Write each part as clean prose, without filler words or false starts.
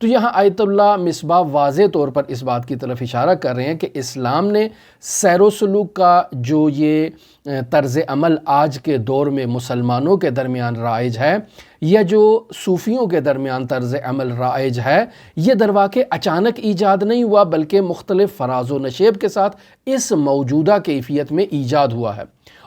تو یہاں آیت اللہ مصباح واضح طور پر اس بات کی طرف اشارہ کر رہے ہیں کہ اسلام نے سیر و سلوک کا جو یہ طرز عمل آج کے دور میں مسلمانوں کے درمیان رائج ہے یا جو صوفیوں کے درمیان طرز عمل رائج ہے، یہ درواقع اچانک ایجاد نہیں ہوا بلکہ مختلف فراز و نشیب کے ساتھ اس موجودہ کیفیت میں ایجاد ہوا ہے،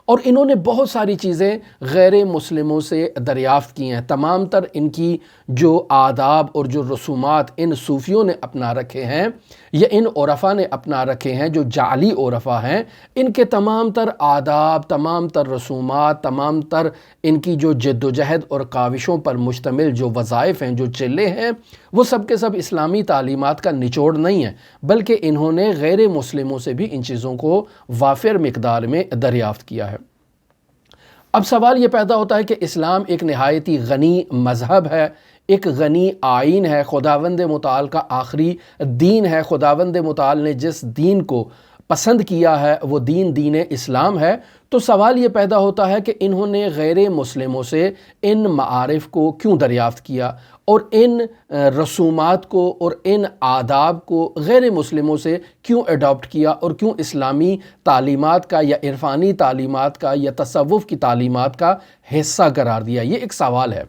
اور انہوں نے بہت ساری چیزیں غیر مسلموں سے دریافت کی ہیں۔ تمام تر ان کی جو آداب اور جو رسومات ان صوفیوں نے اپنا رکھے ہیں یا ان عرفا نے اپنا رکھے ہیں جو جعلی عرفا ہیں، ان کے تمام تر آداب، تمام تر رسومات، تمام تر ان کی جو جد و جہد اور کاوشوں پر مشتمل جو وظائف ہیں، جو چلے ہیں، وہ سب کے سب اسلامی تعلیمات کا نچوڑ نہیں ہے، بلکہ انہوں نے غیر مسلموں سے بھی ان چیزوں کو وافر مقدار میں دریافت کیا ہے۔ اب سوال یہ پیدا ہوتا ہے کہ اسلام ایک نہایتی غنی مذہب ہے، ایک غنی آئین ہے، خداوند متعال کا آخری دین ہے۔ خداوند متعال نے جس دین کو پسند کیا ہے وہ دین اسلام ہے، تو سوال یہ پیدا ہوتا ہے کہ انہوں نے غیر مسلموں سے ان معارف کو کیوں دریافت کیا اور ان رسومات کو اور ان آداب کو غیر مسلموں سے کیوں اڈاپٹ کیا اور کیوں اسلامی تعلیمات کا یا عرفانی تعلیمات کا یا تصوف کی تعلیمات کا حصہ قرار دیا؟ یہ ایک سوال ہے۔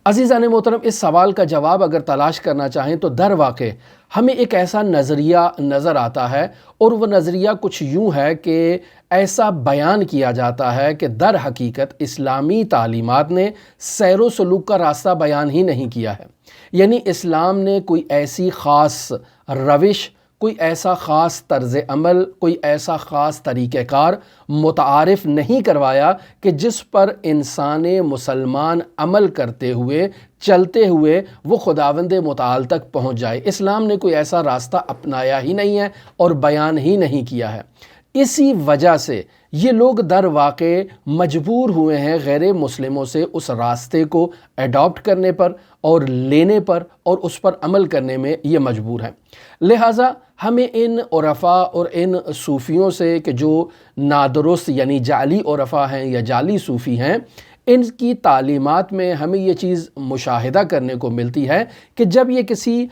عزیزان محترم، اس سوال کا جواب اگر تلاش کرنا چاہیں تو در واقع ہمیں ایک ایسا نظریہ نظر آتا ہے، اور وہ نظریہ کچھ یوں ہے کہ ایسا بیان کیا جاتا ہے کہ در حقیقت اسلامی تعلیمات نے سیر و سلوک کا راستہ بیان ہی نہیں کیا ہے، یعنی اسلام نے کوئی ایسی خاص روش، کوئی ایسا خاص طرز عمل، کوئی ایسا خاص طریقہ کار متعارف نہیں کروایا کہ جس پر انسان مسلمان عمل کرتے ہوئے، چلتے ہوئے وہ خداوند متعال تک پہنچ جائے۔ اسلام نے کوئی ایسا راستہ اپنایا ہی نہیں ہے اور بیان ہی نہیں کیا ہے۔ اسی وجہ سے یہ لوگ در واقع مجبور ہوئے ہیں غیر مسلموں سے اس راستے کو ایڈاپٹ کرنے پر اور لینے پر اور اس پر عمل کرنے میں یہ مجبور ہیں۔ لہٰذا ہمیں ان عرفا اور ان صوفیوں سے کہ جو نادرست یعنی جعلی عرفا ہیں یا جعلی صوفی ہیں، ان کی تعلیمات میں ہمیں یہ چیز مشاہدہ کرنے کو ملتی ہے کہ جب یہ کسی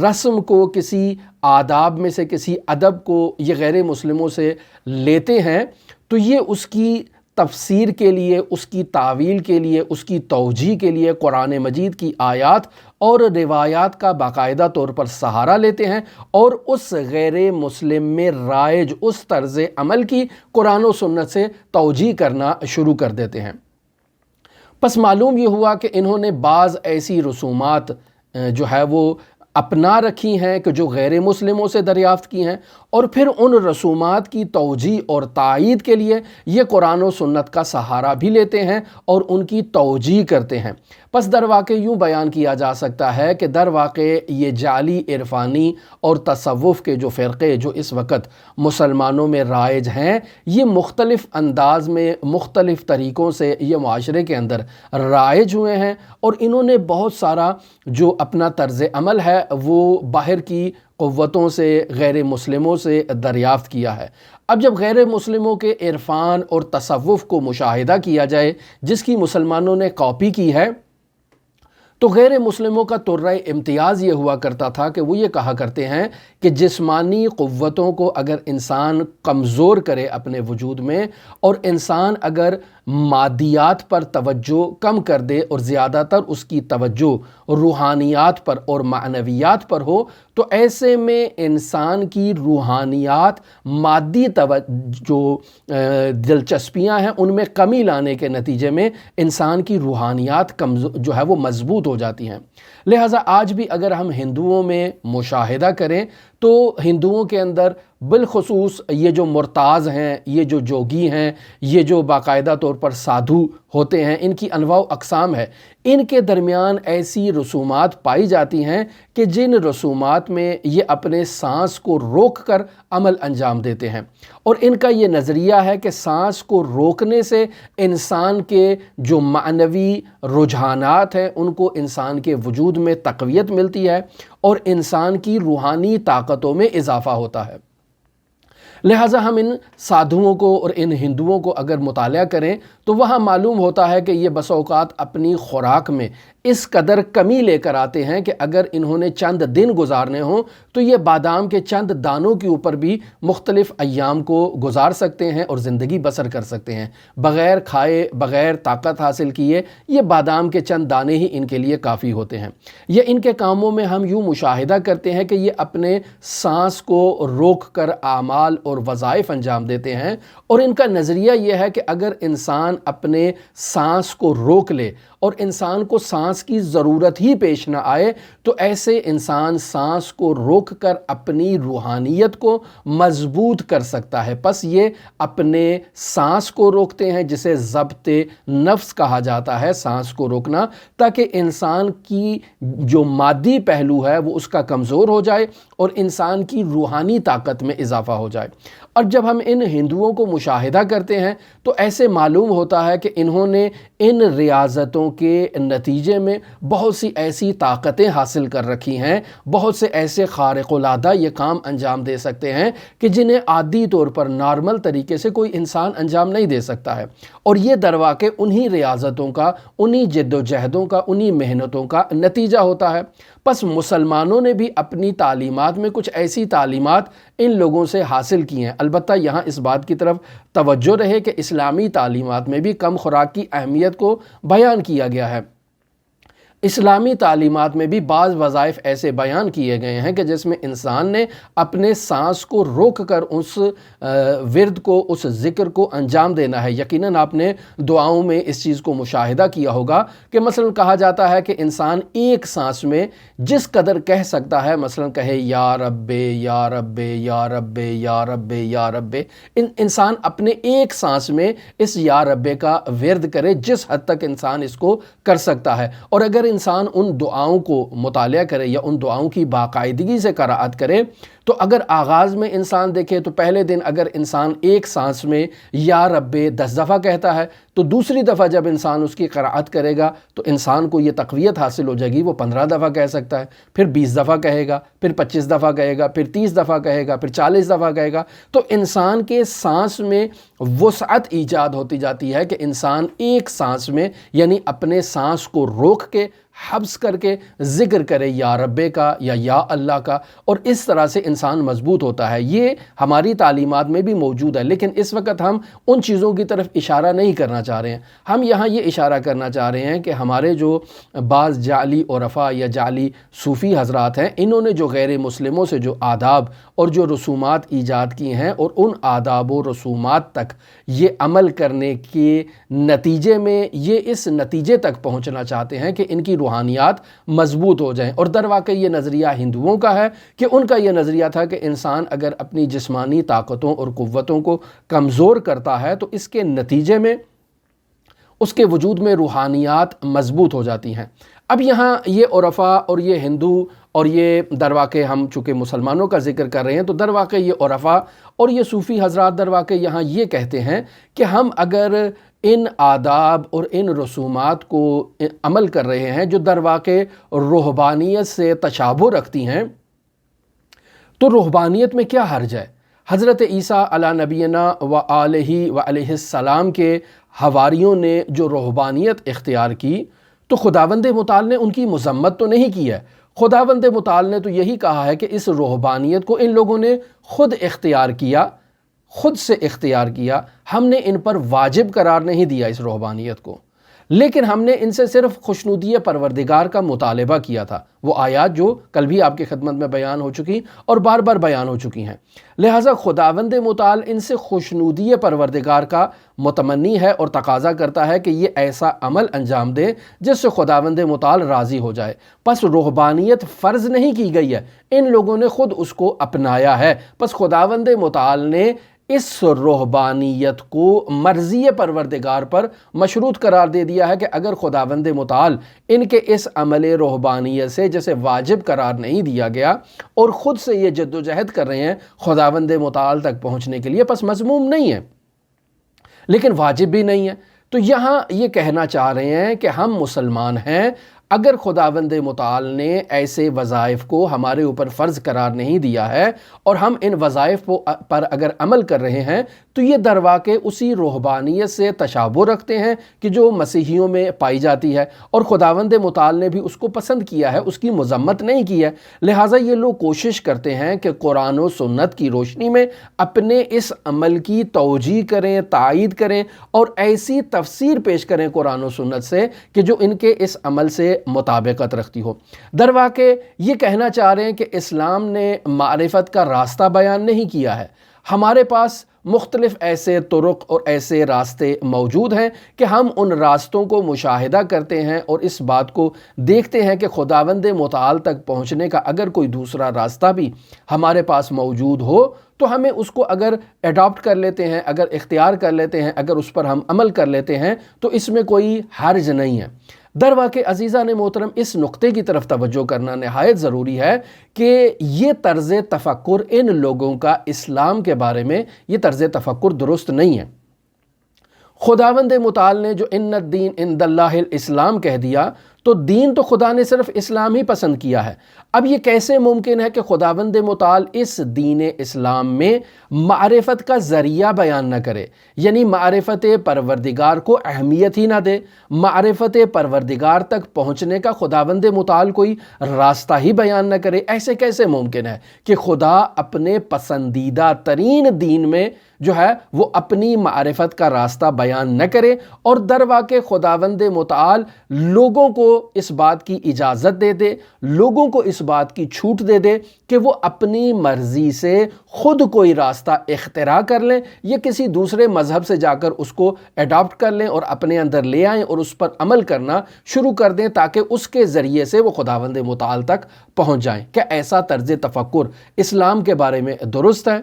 رسم کو، کسی آداب میں سے کسی ادب کو یہ غیر مسلموں سے لیتے ہیں تو یہ اس کی تفسیر کے لیے، اس کی تعویل کے لیے، اس کی توجیہ کے لیے قرآن مجید کی آیات اور روایات کا باقاعدہ طور پر سہارا لیتے ہیں، اور اس غیر مسلم میں رائج اس طرز عمل کی قرآن و سنت سے توجیہ کرنا شروع کر دیتے ہیں۔ پس معلوم یہ ہوا کہ انہوں نے بعض ایسی رسومات جو ہے وہ اپنا رکھی ہیں کہ جو غیر مسلموں سے دریافت کی ہیں، اور پھر ان رسومات کی توجیہ اور تائید کے لیے یہ قرآن و سنت کا سہارا بھی لیتے ہیں اور ان کی توجیہ کرتے ہیں۔ پس در واقع یوں بیان کیا جا سکتا ہے کہ در واقع یہ جعلی عرفانی اور تصوف کے جو فرقے جو اس وقت مسلمانوں میں رائج ہیں، یہ مختلف انداز میں، مختلف طریقوں سے یہ معاشرے کے اندر رائج ہوئے ہیں، اور انہوں نے بہت سارا جو اپنا طرز عمل ہے وہ باہر کی قوتوں سے، غیر مسلموں سے دریافت کیا ہے۔ اب جب غیر مسلموں کے عرفان اور تصوف کو مشاہدہ کیا جائے جس کی مسلمانوں نے کاپی کی ہے، تو غیر مسلموں کا طرۂ امتیاز یہ ہوا کرتا تھا کہ وہ یہ کہا کرتے ہیں کہ جسمانی قوتوں کو اگر انسان کمزور کرے اپنے وجود میں، اور انسان اگر مادیات پر توجہ کم کر دے اور زیادہ تر اس کی توجہ روحانیات پر اور معنویات پر ہو، تو ایسے میں انسان کی روحانیات، مادی جو دلچسپیاں ہیں ان میں کمی لانے کے نتیجے میں انسان کی روحانیات جو ہے وہ مضبوط ہو جاتی ہیں۔ لہٰذا آج بھی اگر ہم ہندوؤں میں مشاہدہ کریں تو ہندوؤں کے اندر بالخصوص یہ جو مرتاز ہیں، یہ جو جوگی ہیں، یہ جو باقاعدہ طور پر سادھو ہوتے ہیں، ان کی انواع و اقسام ہے، ان کے درمیان ایسی رسومات پائی جاتی ہیں کہ جن رسومات میں یہ اپنے سانس کو روک کر عمل انجام دیتے ہیں، اور ان کا یہ نظریہ ہے کہ سانس کو روکنے سے انسان کے جو معنوی رجحانات ہیں ان کو انسان کے وجود میں تقویت ملتی ہے اور انسان کی روحانی طاقتوں میں اضافہ ہوتا ہے۔ لہٰذا ہم ان سادھوؤں کو اور ان ہندوؤں کو اگر مطالعہ کریں تو وہاں معلوم ہوتا ہے کہ یہ بس اوقات اپنی خوراک میں اس قدر کمی لے کر آتے ہیں کہ اگر انہوں نے چند دن گزارنے ہوں تو یہ بادام کے چند دانوں کے اوپر بھی مختلف ایام کو گزار سکتے ہیں اور زندگی بسر کر سکتے ہیں، بغیر کھائے، بغیر طاقت حاصل کیے۔ یہ بادام کے چند دانے ہی ان کے لیے کافی ہوتے ہیں۔ یہ ان کے کاموں میں ہم یوں مشاہدہ کرتے ہیں کہ یہ اپنے سانس کو روک کر اعمال اور وظائف انجام دیتے ہیں، اور ان کا نظریہ یہ ہے کہ اگر انسان اپنے سانس کو روک لے اور انسان کو سانس کی ضرورت ہی پیش نہ آئے تو ایسے انسان سانس کو روک کر اپنی روحانیت کو مضبوط کر سکتا ہے۔ پس یہ اپنے سانس کو روکتے ہیں، جسے ضبط نفس کہا جاتا ہے، سانس کو روکنا، تاکہ انسان کی جو مادی پہلو ہے وہ اس کا کمزور ہو جائے اور انسان کی روحانی طاقت میں اضافہ ہو جائے۔ اور جب ہم ان ہندوؤں کو مشاہدہ کرتے ہیں تو ایسے معلوم ہوتا ہے کہ انہوں نے ان ریاضتوں کے نتیجے میں بہت سی ایسی طاقتیں حاصل کر رکھی ہیں، بہت سے ایسے خارق العادہ یہ کام انجام دے سکتے ہیں کہ جنہیں عادی طور پر نارمل طریقے سے کوئی انسان انجام نہیں دے سکتا ہے، اور یہ درواقع انہی ریاضتوں کا، انہی جد و جہدوں کا، انہی محنتوں کا نتیجہ ہوتا ہے۔ پس مسلمانوں نے بھی اپنی تعلیمات میں کچھ ایسی تعلیمات ان لوگوں سے حاصل کی ہیں۔ البتہ یہاں اس بات کی طرف توجہ رہے کہ اسلامی تعلیمات میں بھی کم خوراک کی اہمیت کو بیان کیا گیا ہے۔ اسلامی تعلیمات میں بھی بعض وظائف ایسے بیان کیے گئے ہیں کہ جس میں انسان نے اپنے سانس کو روک کر اس ورد کو، اس ذکر کو انجام دینا ہے۔ یقیناً آپ نے دعاؤں میں اس چیز کو مشاہدہ کیا ہوگا کہ مثلا کہا جاتا ہے کہ انسان ایک سانس میں جس قدر کہہ سکتا ہے، مثلا کہے یا رب یا رب یا رب یا رب یا رب، انسان اپنے ایک سانس میں اس یا رب کا ورد کرے جس حد تک انسان اس کو کر سکتا ہے۔ اور اگر انسان ان دعاؤں کو مطالعہ کرے یا ان دعاؤں کی باقاعدگی سے قرأت کرے تو اگر آغاز میں انسان دیکھے تو پہلے دن اگر انسان ایک سانس میں یا رب 10 دفعہ کہتا ہے تو دوسری دفعہ جب انسان اس کی قرأت کرے گا تو انسان کو یہ تقویت حاصل ہو جائے گی، وہ 15 دفعہ کہہ سکتا ہے، پھر 20 دفعہ کہے گا، پھر 25 دفعہ کہے گا، پھر 30 دفعہ کہے گا، پھر 40 دفعہ کہے گا۔ تو انسان کے سانس میں وسعت ایجاد ہوتی جاتی ہے کہ انسان ایک سانس میں یعنی اپنے سانس کو روک کے، حبس کر کے ذکر کرے یا رب کا یا اللہ کا، اور اس طرح سے انسان مضبوط ہوتا ہے۔ یہ ہماری تعلیمات میں بھی موجود ہے، لیکن اس وقت ہم ان چیزوں کی طرف اشارہ نہیں کرنا چاہ رہے ہیں۔ ہم یہاں یہ اشارہ کرنا چاہ رہے ہیں کہ ہمارے جو بعض جعلی عرفاء یا جعلی صوفی حضرات ہیں، انہوں نے جو غیر مسلموں سے جو آداب اور جو رسومات ایجاد کی ہیں اور ان آداب و رسومات تک یہ عمل کرنے کے نتیجے میں یہ اس نتیجے تک پہنچنا چاہتے ہیں کہ ان کی روحانیات مضبوط ہو جائیں۔ اور در واقع یہ نظریہ ہندوؤں کا ہے کہ ان کا یہ نظریہ تھا کہ انسان اگر اپنی جسمانی طاقتوں اور قوتوں کو کمزور کرتا ہے تو اس کے نتیجے میں اس کے وجود میں روحانیات مضبوط ہو جاتی ہیں۔ اب یہاں یہ عرفاء اور یہ ہندو اور یہ در واقع ہم چونکہ مسلمانوں کا ذکر کر رہے ہیں تو در واقع یہ عرفاء اور یہ صوفی حضرات در واقع یہاں یہ کہتے ہیں کہ ہم اگر ان آداب اور ان رسومات کو عمل کر رہے ہیں جو در واقع رہبانیت سے تشابہ رکھتی ہیں تو رہبانیت میں کیا حرج ہے؟ حضرت عیسیٰ علی نبینا و آلہ و علیہ السلام کے حواریوں نے جو رہبانیت اختیار کی تو خداوند متعال نے ان کی مذمت تو نہیں کی ہے۔ خداوند متعال نے تو یہی کہا ہے کہ اس رہبانیت کو ان لوگوں نے خود اختیار کیا، خود سے اختیار کیا، ہم نے ان پر واجب قرار نہیں دیا اس رہبانیت کو، لیکن ہم نے ان سے صرف خوشنودی پروردگار کا مطالبہ کیا تھا۔ وہ آیات جو کل بھی آپ کی خدمت میں بیان ہو چکی اور بار بار بیان ہو چکی ہیں، لہٰذا خداوند متعال ان سے خوشنودی پروردگار کا متمنی ہے اور تقاضا کرتا ہے کہ یہ ایسا عمل انجام دے جس سے خداوند متعال راضی ہو جائے۔ پس رہبانیت فرض نہیں کی گئی ہے، ان لوگوں نے خود اس کو اپنایا ہے۔ پس خداوند متعال نے اس رہبانیت کو مرضی پروردگار پر مشروط قرار دے دیا ہے کہ اگر خداوند متعال ان کے اس عمل رہبانیت سے جسے واجب قرار نہیں دیا گیا اور خود سے یہ جد و جہد کر رہے ہیں خداوند متعال تک پہنچنے کے لیے، پس مذموم نہیں ہے لیکن واجب بھی نہیں ہے۔ تو یہاں یہ کہنا چاہ رہے ہیں کہ ہم مسلمان ہیں، اگر خداوند متعال نے ایسے وظائف کو ہمارے اوپر فرض قرار نہیں دیا ہے اور ہم ان وظائف پر اگر عمل کر رہے ہیں تو یہ در واقع اسی روحانیت سے تشابہ رکھتے ہیں کہ جو مسیحیوں میں پائی جاتی ہے، اور خداوند متعال نے بھی اس کو پسند کیا ہے، اس کی مذمت نہیں کی ہے۔ لہٰذا یہ لوگ کوشش کرتے ہیں کہ قرآن و سنت کی روشنی میں اپنے اس عمل کی توجیہ کریں، تائید کریں اور ایسی تفسیر پیش کریں قرآن و سنت سے کہ جو ان کے اس عمل سے مطابقت رکھتی ہو۔ در واقع یہ کہنا چاہ رہے ہیں کہ اسلام نے معرفت کا راستہ بیان نہیں کیا ہے۔ ہمارے پاس مختلف ایسے طرق اور ایسے راستے موجود ہیں کہ ہم ان راستوں کو مشاہدہ کرتے ہیں اور اس بات کو دیکھتے ہیں کہ خداوند متعال تک پہنچنے کا اگر کوئی دوسرا راستہ بھی ہمارے پاس موجود ہو تو ہمیں اس کو اگر اڈاپٹ کر لیتے ہیں، اگر اختیار کر لیتے ہیں، اگر اس پر ہم عمل کر لیتے ہیں تو اس میں کوئی حرج نہیں ہے۔ در واقع عزیزان محترم، اس نقطے کی طرف توجہ کرنا نہایت ضروری ہے کہ یہ طرز تفکر ان لوگوں کا اسلام کے بارے میں یہ طرز تفکر درست نہیں ہے۔ خداوند متعال نے جو ان الدین عند اللہ الاسلام کہہ دیا تو دین تو خدا نے صرف اسلام ہی پسند کیا ہے۔ اب یہ کیسے ممکن ہے کہ خداوند متعال اس دین اسلام میں معرفت کا ذریعہ بیان نہ کرے، یعنی معرفت پروردگار کو اہمیت ہی نہ دے، معرفت پروردگار تک پہنچنے کا خداوند متعال کوئی راستہ ہی بیان نہ کرے؟ ایسے کیسے ممکن ہے کہ خدا اپنے پسندیدہ ترین دین میں جو ہے وہ اپنی معرفت کا راستہ بیان نہ کرے، اور در واقع خداوند متعال لوگوں کو اس بات کی اجازت دے دے، لوگوں کو اس بات کی چھوٹ دے دے کہ وہ اپنی مرضی سے خود کوئی راستہ اختراع کر لیں یا کسی دوسرے مذہب سے جا کر اس کو اڈاپٹ کر لیں اور اپنے اندر لے آئیں اور اس پر عمل کرنا شروع کر دیں تاکہ اس کے ذریعے سے وہ خداوند متعال تک پہنچ جائیں۔ کیا ایسا طرز تفکر اسلام کے بارے میں درست ہے؟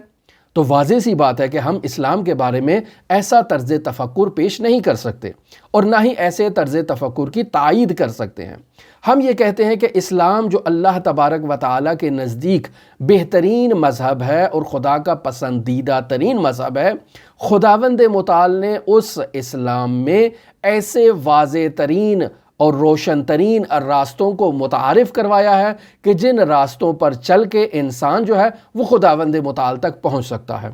تو واضح سی بات ہے کہ ہم اسلام کے بارے میں ایسا طرز تفکر پیش نہیں کر سکتے اور نہ ہی ایسے طرز تفکر کی تائید کر سکتے ہیں۔ ہم یہ کہتے ہیں کہ اسلام جو اللہ تبارک و تعالیٰ کے نزدیک بہترین مذہب ہے اور خدا کا پسندیدہ ترین مذہب ہے، خداوند متعال نے اس اسلام میں ایسے واضح ترین اور روشن ترین راستوں کو متعارف کروایا ہے کہ جن راستوں پر چل کے انسان جو ہے وہ خداوند متعال تک پہنچ سکتا ہے۔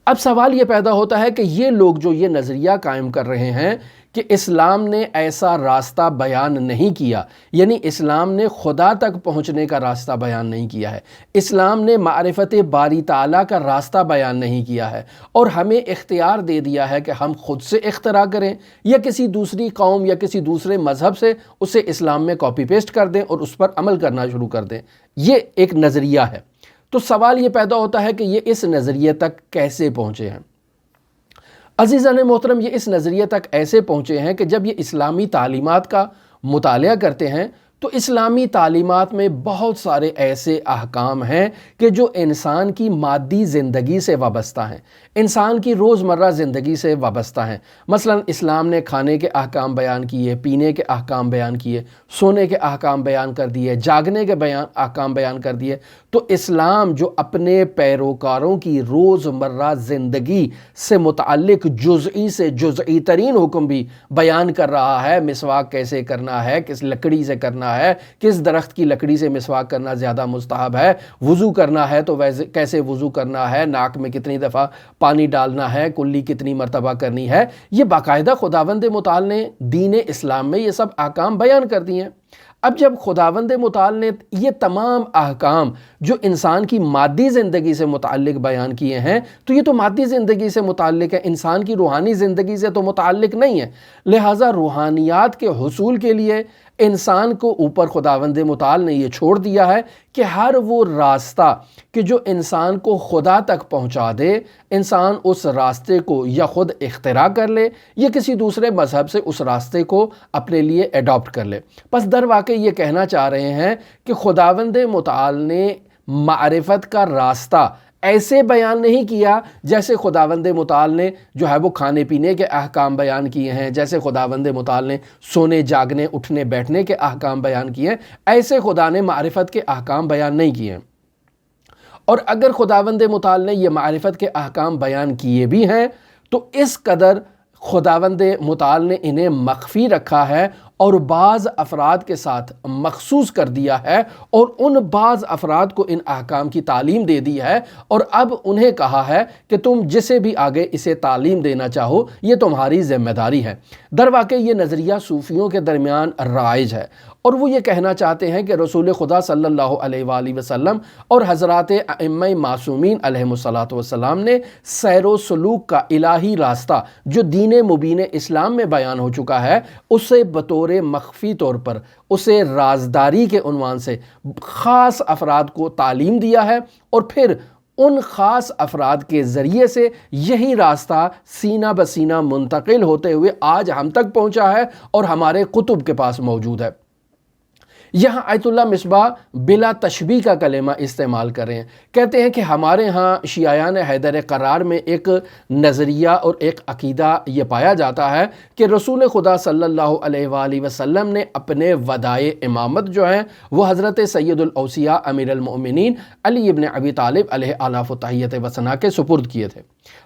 اب سوال یہ پیدا ہوتا ہے کہ یہ لوگ جو یہ نظریہ قائم کر رہے ہیں کہ اسلام نے ایسا راستہ بیان نہیں کیا، یعنی اسلام نے خدا تک پہنچنے کا راستہ بیان نہیں کیا ہے، اسلام نے معرفت باری تعالیٰ کا راستہ بیان نہیں کیا ہے اور ہمیں اختیار دے دیا ہے کہ ہم خود سے اختراع کریں یا کسی دوسری قوم یا کسی دوسرے مذہب سے اسے اسلام میں کاپی پیسٹ کر دیں اور اس پر عمل کرنا شروع کر دیں۔ یہ ایک نظریہ ہے۔ تو سوال یہ پیدا ہوتا ہے کہ یہ اس نظریے تک کیسے پہنچے ہیں؟ عزیزان محترم، یہ اس نظریے تک ایسے پہنچے ہیں کہ جب یہ اسلامی تعلیمات کا مطالعہ کرتے ہیں تو اسلامی تعلیمات میں بہت سارے ایسے احکام ہیں کہ جو انسان کی مادی زندگی سے وابستہ ہیں، انسان کی روزمرہ زندگی سے وابستہ ہیں۔ مثلا اسلام نے کھانے کے احکام بیان کیے، پینے کے احکام بیان کیے، سونے کے احکام بیان کر دیے، جاگنے کے احکام بیان کر دیے۔ تو اسلام جو اپنے پیروکاروں کی روزمرہ زندگی سے متعلق جزئی سے جزئی ترین حکم بھی بیان کر رہا ہے، مسواک کیسے کرنا ہے، کس لکڑی سے کرنا ہے، کس درخت کی لکڑی سے مسواک کرنا زیادہ مستحب ہے، وضو کرنا ہے تو کیسے وضو کرنا ہے، ناک میں کتنی دفعہ پانی ڈالنا ہے، کلی کتنی مرتبہ کرنی ہے، یہ باقاعدہ خداوند متعال نے دین اسلام میں یہ سب احکام بیان کر دیے ہیں۔ اب جب خداوند متعال نے یہ تمام احکام جو انسان کی مادی زندگی سے متعلق بیان کیے ہیں تو یہ تو مادی زندگی سے متعلق ہے، انسان کی روحانی زندگی سے تو متعلق نہیں ہے۔ لہٰذا روحانیات کے حصول کے لیے انسان کو اوپر خداوند متعال نے یہ چھوڑ دیا ہے کہ ہر وہ راستہ کہ جو انسان کو خدا تک پہنچا دے، انسان اس راستے کو یا خود اختراع کر لے یا کسی دوسرے مذہب سے اس راستے کو اپنے لیے اڈاپٹ کر لے۔ پس در واقع یہ کہنا چاہ رہے ہیں کہ خداوند متعال نے معرفت کا راستہ ایسے بیان نہیں کیا جیسے خداوند متعال نے جو ہے وہ کھانے پینے کے احکام بیان کیے ہیں، جیسے خداوند متعال نے سونے جاگنے اٹھنے بیٹھنے کے احکام بیان کیے ہیں، ایسے خدا نے معرفت کے احکام بیان نہیں کیے ہیں۔ اور اگر خداوند متعال نے یہ معرفت کے احکام بیان کیے بھی ہیں تو اس قدر خداوند متعال نے انہیں مخفی رکھا ہے اور بعض افراد کے ساتھ مخصوص کر دیا ہے اور ان بعض افراد کو ان احکام کی تعلیم دے دی ہے، اور اب انہیں کہا ہے کہ تم جسے بھی آگے اسے تعلیم دینا چاہو یہ تمہاری ذمہ داری ہے۔ در واقع یہ نظریہ صوفیوں کے درمیان رائج ہے، اور وہ یہ کہنا چاہتے ہیں کہ رسول خدا صلی اللہ علیہ وآلہ وسلم اور حضرات ائمہ معصومین علیہم الصلاۃ والسلام نے سیر و سلوک کا الہی راستہ جو دین مبین اسلام میں بیان ہو چکا ہے، اسے بطور مخفی طور پر اسے رازداری کے عنوان سے خاص افراد کو تعلیم دیا ہے، اور پھر ان خاص افراد کے ذریعے سے یہی راستہ سینہ بسینہ منتقل ہوتے ہوئے آج ہم تک پہنچا ہے اور ہمارے کتب کے پاس موجود ہے۔ یہاں آیت اللہ مصباح بلا تشبیہ کا کلمہ استعمال کر رہے ہیں، کہتے ہیں کہ ہمارے ہاں شیعیان حیدر قرار میں ایک نظریہ اور ایک عقیدہ یہ پایا جاتا ہے کہ رسول خدا صلی اللہ علیہ وآلہ وسلم نے اپنے ودائع امامت جو ہیں وہ حضرت سید الاوصیاء امیر المؤمنین علی ابن ابی طالب علیہ آلاف و تحیت و ثنا کے سپرد کیے تھے۔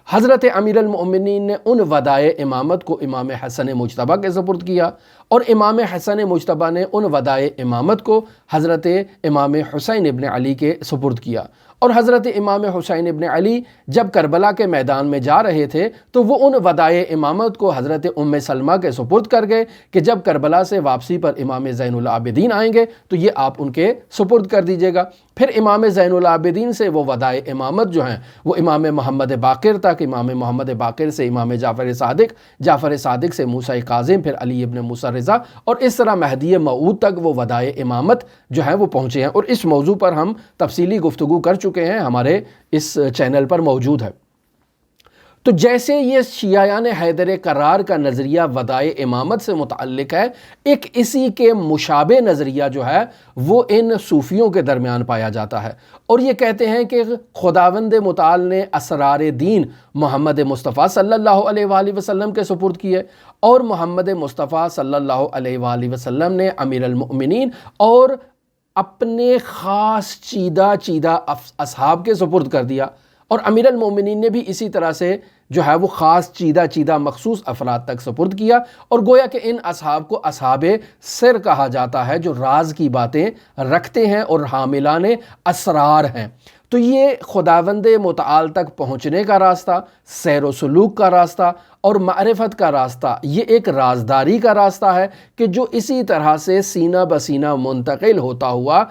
حضرت امیر المؤمنین نے ان ودائع امامت کو امام حسن مجتبیٰ کے سپرد کیا، اور امام حسن مجتبیٰ نے ان ودائع امامت کو حضرت امام حسین ابن علی کے سپرد کیا، اور حضرت امام حسین ابن علی جب کربلا کے میدان میں جا رہے تھے تو وہ ان ودائع امامت کو حضرت ام سلمہ کے سپرد کر گئے کہ جب کربلا سے واپسی پر امام زین العابدین آئیں گے تو یہ آپ ان کے سپرد کر دیجیے گا۔ پھر امام زین العابدین سے وہ ودائع امامت جو ہیں وہ امام محمد باقر تک، امام محمد باقر سے امام جعفر صادق، جعفر صادق سے موسیٰ کاظم، پھر علی ابن موسیٰ رضا، اور اس طرح مہدی موعود تک وہ ودائع امامت جو ہیں وہ پہنچے ہیں، اور اس موضوع پر ہم تفصیلی گفتگو کر چکے ہیں، ہمارے اس چینل پر موجود ہے۔ تو جیسے یہ شیعیان حیدر قرار کا نظریہ ودائع امامت سے متعلق ہے، ایک اسی کے مشابہ نظریہ جو ہے وہ ان صوفیوں کے درمیان پایا جاتا ہے، اور یہ کہتے ہیں کہ خداوند متعال نے اسرار دین محمد مصطفیٰ صلی اللہ علیہ وآلہ وسلم کے سپرد کیے، اور محمد مصطفیٰ صلی اللہ علیہ وآلہ وسلم نے امیر المؤمنین اور اپنے خاص چیدہ اصحاب کے سپرد کر دیا، اور امیر المومنین نے بھی اسی طرح سے جو ہے وہ خاص چیدہ مخصوص افراد تک سپرد کیا، اور گویا کہ ان اصحاب کو اصحاب سر کہا جاتا ہے جو راز کی باتیں رکھتے ہیں اور حاملان اسرار ہیں۔ تو یہ خداوند متعال تک پہنچنے کا راستہ، سیر و سلوک کا راستہ اور معرفت کا راستہ، یہ ایک رازداری کا راستہ ہے کہ جو اسی طرح سے سینہ بسینہ منتقل ہوتا ہوا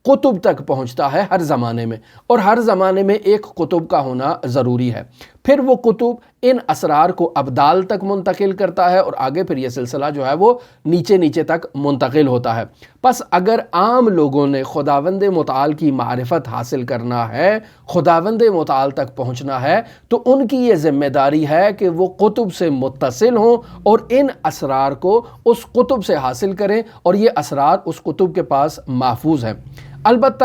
کتب تک پہنچتا ہے ہر زمانے میں، اور ہر زمانے میں ایک کتب کا ہونا ضروری ہے۔ پھر وہ کتب ان اسرار کو ابدال تک منتقل کرتا ہے، اور آگے پھر یہ سلسلہ جو ہے وہ نیچے تک منتقل ہوتا ہے۔ پس اگر عام لوگوں نے خداوند متعال کی معرفت حاصل کرنا ہے، خداوند متعال تک پہنچنا ہے، تو ان کی یہ ذمہ داری ہے کہ وہ کتب سے متصل ہوں اور ان اسرار کو اس کتب سے حاصل کریں، اور یہ اسرار اس کتب کے پاس محفوظ ہیں۔ البتہ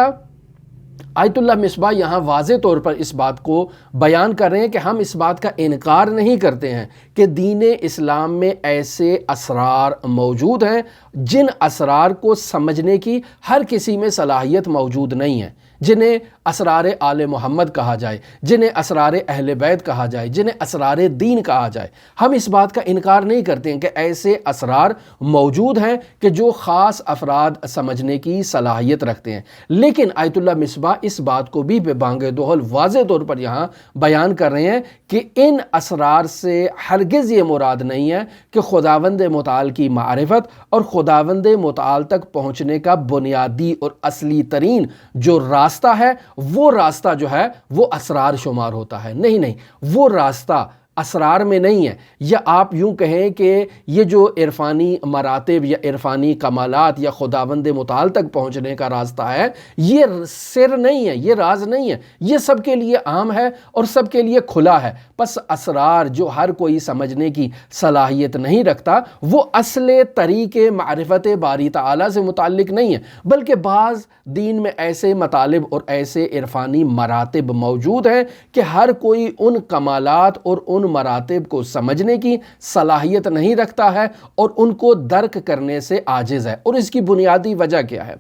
آیت اللہ مصباح یہاں واضح طور پر اس بات کو بیان کر رہے ہیں کہ ہم اس بات کا انکار نہیں کرتے ہیں کہ دین اسلام میں ایسے اسرار موجود ہیں جن اسرار کو سمجھنے کی ہر کسی میں صلاحیت موجود نہیں ہے، جنہیں اسرار آل محمد کہا جائے، جنہیں اسرار اہل بیت کہا جائے، جنہیں اسرار دین کہا جائے۔ ہم اس بات کا انکار نہیں کرتے ہیں کہ ایسے اسرار موجود ہیں کہ جو خاص افراد سمجھنے کی صلاحیت رکھتے ہیں، لیکن آیت اللہ مصباح اس بات کو بھی بے بانگ دہل واضح طور پر یہاں بیان کر رہے ہیں کہ ان اسرار سے ہرگز یہ مراد نہیں ہے کہ خداوند متعال کی معرفت اور خداوند متعال تک پہنچنے کا بنیادی اور اصلی ترین جو راستہ ہے وہ راستہ جو ہے وہ اسرار شمار ہوتا ہے۔ نہیں، وہ راستہ اسرار میں نہیں ہے، یا آپ یوں کہیں کہ یہ جو عرفانی مراتب یا عرفانی کمالات یا خداوند متعال تک پہنچنے کا راستہ ہے یہ سر نہیں ہے، یہ راز نہیں ہے، یہ سب کے لیے عام ہے اور سب کے لیے کھلا ہے۔ پس اسرار جو ہر کوئی سمجھنے کی صلاحیت نہیں رکھتا وہ اصل طریق معرفت باری تعالیٰ سے متعلق نہیں ہے، بلکہ بعض دین میں ایسے مطالب اور ایسے عرفانی مراتب موجود ہیں کہ ہر کوئی ان کمالات اور ان مراتب کو سمجھنے کی صلاحیت نہیں رکھتا ہے اور ان کو درک کرنے سے عاجز ہے۔ اور اس کی بنیادی وجہ کیا ہے؟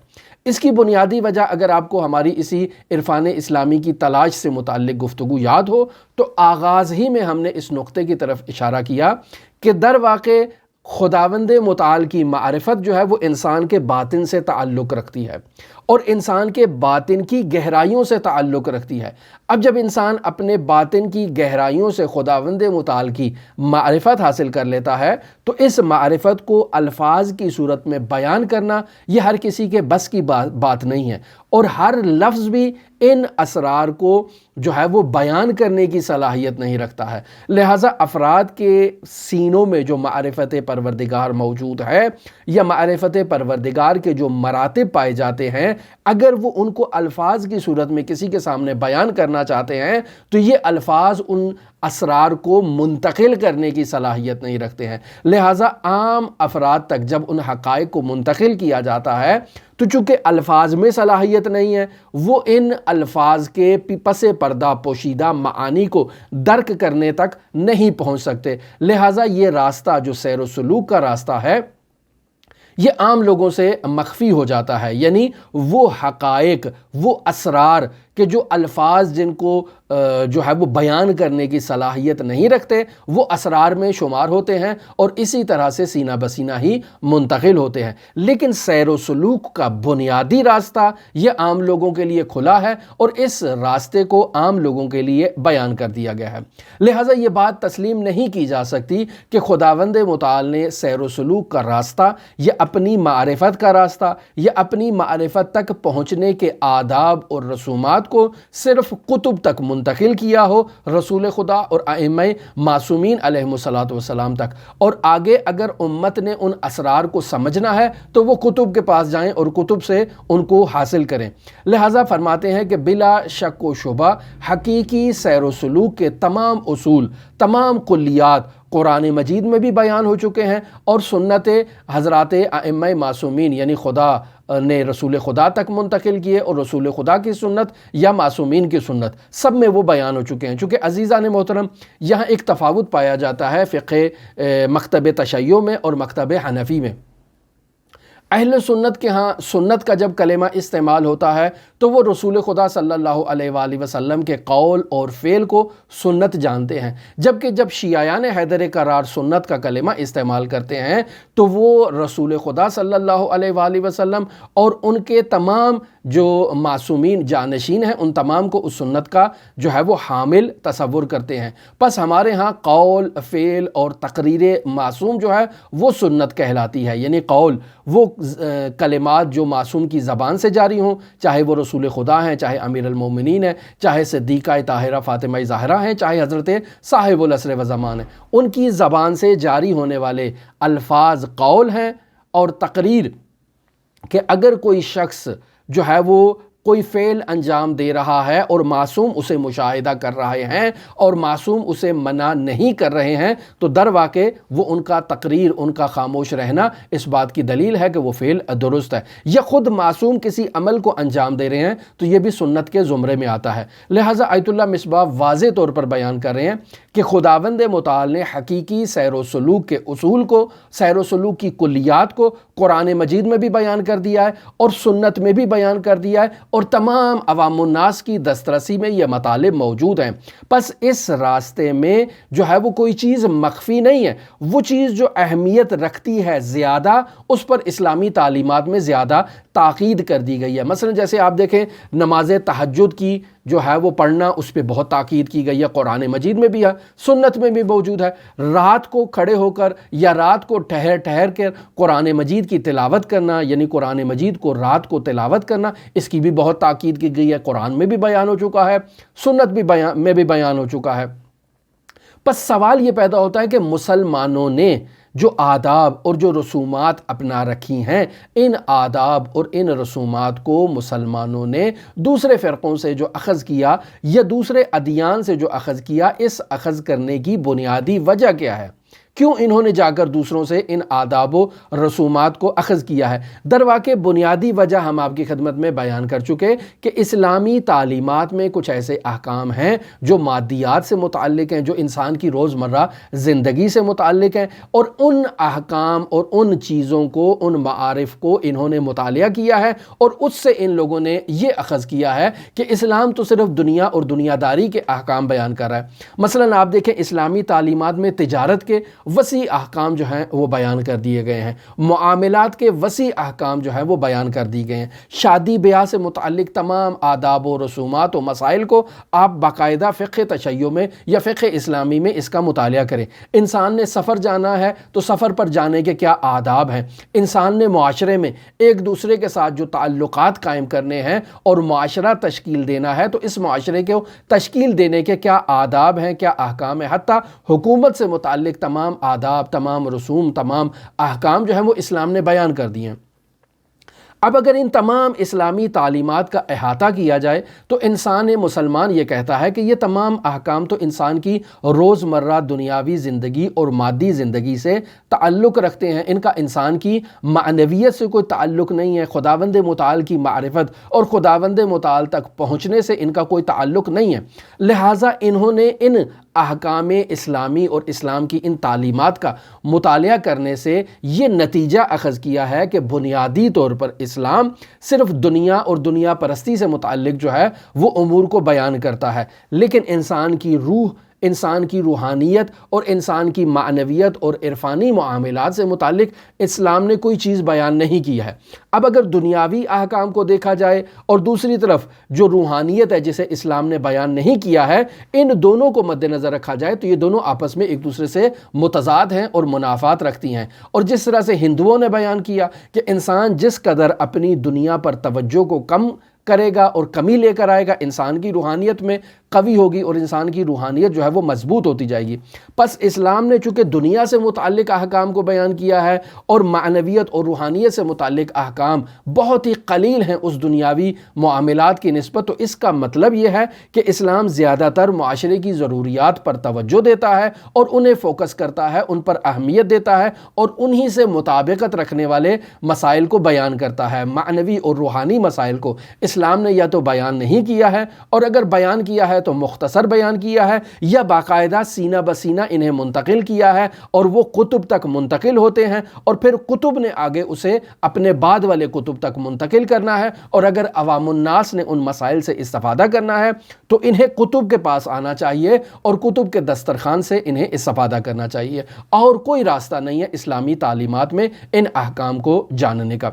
اس کی بنیادی وجہ اگر آپ کو ہماری اسی عرفان اسلامی کی تلاش سے متعلق گفتگو یاد ہو تو آغاز ہی میں ہم نے اس نقطے کی طرف اشارہ کیا کہ در واقع خداوند متعال کی معرفت جو ہے وہ انسان کے باطن سے تعلق رکھتی ہے اور انسان کے باطن کی گہرائیوں سے تعلق رکھتی ہے۔ اب جب انسان اپنے باطن کی گہرائیوں سے خداوند متعال کی معرفت حاصل کر لیتا ہے تو اس معرفت کو الفاظ کی صورت میں بیان کرنا یہ ہر کسی کے بس کی بات نہیں ہے، اور ہر لفظ بھی ان اسرار کو جو ہے وہ بیان کرنے کی صلاحیت نہیں رکھتا ہے۔ لہٰذا افراد کے سینوں میں جو معرفت پروردگار موجود ہے یا معرفت پروردگار کے جو مراتب پائے جاتے ہیں، اگر وہ ان کو الفاظ کی صورت میں کسی کے سامنے بیان کرنا چاہتے ہیں تو یہ الفاظ ان اسرار کو منتقل کرنے کی صلاحیت نہیں رکھتے ہیں۔ لہٰذا عام افراد تک جب ان حقائق کو منتقل کیا جاتا ہے تو چونکہ الفاظ میں صلاحیت نہیں ہے، وہ ان الفاظ کے پس پردہ پوشیدہ معانی کو درک کرنے تک نہیں پہنچ سکتے۔ لہٰذا یہ راستہ جو سیر و سلوک کا راستہ ہے یہ عام لوگوں سے مخفی ہو جاتا ہے، یعنی وہ حقائق، وہ اسرار کہ جو الفاظ جن کو جو ہے وہ بیان کرنے کی صلاحیت نہیں رکھتے وہ اسرار میں شمار ہوتے ہیں اور اسی طرح سے سینہ بسینہ ہی منتقل ہوتے ہیں۔ لیکن سیر و سلوک کا بنیادی راستہ یہ عام لوگوں کے لیے کھلا ہے اور اس راستے کو عام لوگوں کے لیے بیان کر دیا گیا ہے۔ لہٰذا یہ بات تسلیم نہیں کی جا سکتی کہ خداوند متعال نے سیر و سلوک کا راستہ یا اپنی معرفت کا راستہ یا اپنی معرفت تک پہنچنے کے آداب اور رسومات کو صرف کتب تک منتقل کیا ہو، رسول خدا اور ائمہ معصومین علیہم الصلاۃ والسلام تک، اور آگے اگر امت نے ان اسرار کو سمجھنا ہے تو وہ کتب کے پاس جائیں اور کتب سے ان کو حاصل کریں۔ لہٰذا فرماتے ہیں کہ بلا شک و شبہ حقیقی سیر و سلوک کے تمام اصول، تمام کلیات قرآن مجید میں بھی بیان ہو چکے ہیں اور سنت حضرات ائمہ معصومین یعنی خدا نے رسول خدا تک منتقل کیے اور رسول خدا کی سنت یا معصومین کی سنت سب میں وہ بیان ہو چکے ہیں۔ چونکہ عزیزان محترم یہاں ایک تفاوت پایا جاتا ہے فقہ مکتب تشیع میں اور مکتب حنفی میں۔ اہل سنت کے ہاں سنت کا جب کلمہ استعمال ہوتا ہے تو وہ رسول خدا صلی اللہ علیہ وآلہ وسلم کے قول اور فعل کو سنت جانتے ہیں، جبکہ جب شیعیان حیدر کرار سنت کا کلمہ استعمال کرتے ہیں تو وہ رسول خدا صلی اللہ علیہ وآلہ وسلم اور ان کے تمام جو معصومین جانشین ہیں ان تمام کو اس سنت کا جو ہے وہ حامل تصور کرتے ہیں۔ پس ہمارے ہاں قول، فعل اور تقریر معصوم جو ہے وہ سنت کہلاتی ہے، یعنی قول وہ کلمات جو معصوم کی زبان سے جاری ہوں، چاہے وہ رسول خدا ہیں، چاہے امیر المومنین ہیں، چاہے صدیقہ طاہرہ فاطمہ زہرا ہیں، چاہے حضرت صاحب العصر و زمان ہیں، ان کی زبان سے جاری ہونے والے الفاظ قول ہیں اور تقریر کہ اگر کوئی شخص جو ہے وہ کوئی فعل انجام دے رہا ہے اور معصوم اسے مشاہدہ کر رہے ہیں اور معصوم اسے منع نہیں کر رہے ہیں تو در واقع وہ ان کا تقریر، ان کا خاموش رہنا اس بات کی دلیل ہے کہ وہ فعل درست ہے، یا خود معصوم کسی عمل کو انجام دے رہے ہیں تو یہ بھی سنت کے زمرے میں آتا ہے۔ لہٰذا آیت اللہ مصباح واضح طور پر بیان کر رہے ہیں کہ خداوند متعال نے حقیقی سیر و سلوک کے اصول کو، سیر و سلوک کی کلیات کو قرآن مجید میں بھی بیان کر دیا ہے اور سنت میں بھی بیان کر دیا ہے اور تمام عوام الناس کی دسترسی میں یہ مطالب موجود ہیں۔ پس اس راستے میں جو ہے وہ کوئی چیز مخفی نہیں ہے، وہ چیز جو اہمیت رکھتی ہے زیادہ اس پر اسلامی تعلیمات میں زیادہ تاکید کر دی گئی ہے۔ مثلا جیسے آپ دیکھیں نماز تہجد کی جو ہے وہ پڑھنا، اس پہ بہت تاکید کی گئی ہے، قرآن مجید میں بھی ہے، سنت میں بھی موجود ہے۔ رات کو کھڑے ہو کر یا رات کو ٹھہر کر قرآن مجید کی تلاوت کرنا، یعنی قرآن مجید کو رات کو تلاوت کرنا، اس کی بھی بہت تاکید کی گئی ہے، قرآن میں بھی بیان ہو چکا ہے، سنت میں بھی بیان ہو چکا ہے۔ پس سوال یہ پیدا ہوتا ہے کہ مسلمانوں نے جو آداب اور جو رسومات اپنا رکھی ہیں، ان آداب اور ان رسومات کو مسلمانوں نے دوسرے فرقوں سے جو اخذ کیا یا دوسرے ادیان سے جو اخذ کیا، اس اخذ کرنے کی بنیادی وجہ کیا ہے؟ کیوں انہوں نے جا کر دوسروں سے ان آداب و رسومات کو اخذ کیا ہے؟ در واقع بنیادی وجہ ہم آپ کی خدمت میں بیان کر چکے کہ اسلامی تعلیمات میں کچھ ایسے احکام ہیں جو مادیات سے متعلق ہیں، جو انسان کی روزمرہ زندگی سے متعلق ہیں، اور ان احکام اور ان چیزوں کو، ان معارف کو انہوں نے مطالعہ کیا ہے اور اس سے ان لوگوں نے یہ اخذ کیا ہے کہ اسلام تو صرف دنیا اور دنیا داری کے احکام بیان کر رہا ہے۔ مثلا آپ دیکھیں اسلامی تعلیمات میں تجارت کے وسیع احکام جو ہیں وہ بیان کر دیے گئے ہیں، معاملات کے وسیع احکام جو ہیں وہ بیان کر دی گئے ہیں۔ شادی بیاہ سے متعلق تمام آداب و رسومات و مسائل کو آپ باقاعدہ فقہ تشیع میں یا فقہ اسلامی میں اس کا مطالعہ کریں۔ انسان نے سفر جانا ہے تو سفر پر جانے کے کیا آداب ہیں، انسان نے معاشرے میں ایک دوسرے کے ساتھ جو تعلقات قائم کرنے ہیں اور معاشرہ تشکیل دینا ہے تو اس معاشرے کو تشکیل دینے کے کیا آداب ہیں، کیا احکام ہیں، حتیٰ حکومت سے متعلق تمام آداب، تمام رسوم، تمام احکام جو ہیں وہ اسلام نے بیان کر دیے ہیں۔ اب اگر ان تمام اسلامی تعلیمات کا احاطہ کیا جائے تو انسان مسلمان یہ کہتا ہے کہ یہ تمام احکام تو انسان کی روزمرہ دنیاوی زندگی اور مادی زندگی سے تعلق رکھتے ہیں، ان کا انسان کی معنویت سے کوئی تعلق نہیں ہے، خداوند متعال کی معرفت اور خداوند متعال تک پہنچنے سے ان کا کوئی تعلق نہیں ہے۔ لہٰذا انہوں نے ان احکام اسلامی اور اسلام کی ان تعلیمات کا مطالعہ کرنے سے یہ نتیجہ اخذ کیا ہے کہ بنیادی طور پر اسلام صرف دنیا اور دنیا پرستی سے متعلق جو ہے وہ امور کو بیان کرتا ہے، لیکن انسان کی روح، انسان کی روحانیت اور انسان کی معنویت اور عرفانی معاملات سے متعلق اسلام نے کوئی چیز بیان نہیں کی ہے۔ اب اگر دنیاوی احکام کو دیکھا جائے اور دوسری طرف جو روحانیت ہے جسے اسلام نے بیان نہیں کیا ہے، ان دونوں کو مد نظر رکھا جائے تو یہ دونوں آپس میں ایک دوسرے سے متضاد ہیں اور منافات رکھتی ہیں۔ اور جس طرح سے ہندوؤں نے بیان کیا کہ انسان جس قدر اپنی دنیا پر توجہ کو کم کرے گا اور کمی لے کر آئے گا، انسان کی روحانیت میں قوی ہوگی اور انسان کی روحانیت جو ہے وہ مضبوط ہوتی جائے گی۔ پس اسلام نے چونکہ دنیا سے متعلق احکام کو بیان کیا ہے اور معنویت اور روحانیت سے متعلق احکام بہت ہی قلیل ہیں اس دنیاوی معاملات کی نسبت، تو اس کا مطلب یہ ہے کہ اسلام زیادہ تر معاشرے کی ضروریات پر توجہ دیتا ہے اور انہیں فوکس کرتا ہے، ان پر اہمیت دیتا ہے اور انہی سے مطابقت رکھنے والے مسائل کو بیان کرتا ہے۔ معنوی اور روحانی مسائل کو اسلام نے یا تو بیان نہیں کیا ہے، اور اگر بیان کیا ہے تو مختصر بیان کیا ہے، یا باقاعدہ سینہ بسینہ انہیں منتقل کیا ہے اور وہ کتب تک منتقل ہوتے ہیں، اور پھر کتب نے آگے اسے اپنے بعد والے کتب تک منتقل کرنا ہے، اور اگر عوام الناس نے ان مسائل سے استفادہ کرنا ہے تو انہیں کتب کے پاس آنا چاہیے اور کتب کے دسترخوان سے انہیں استفادہ کرنا چاہیے، اور کوئی راستہ نہیں ہے اسلامی تعلیمات میں ان احکام کو جاننے کا۔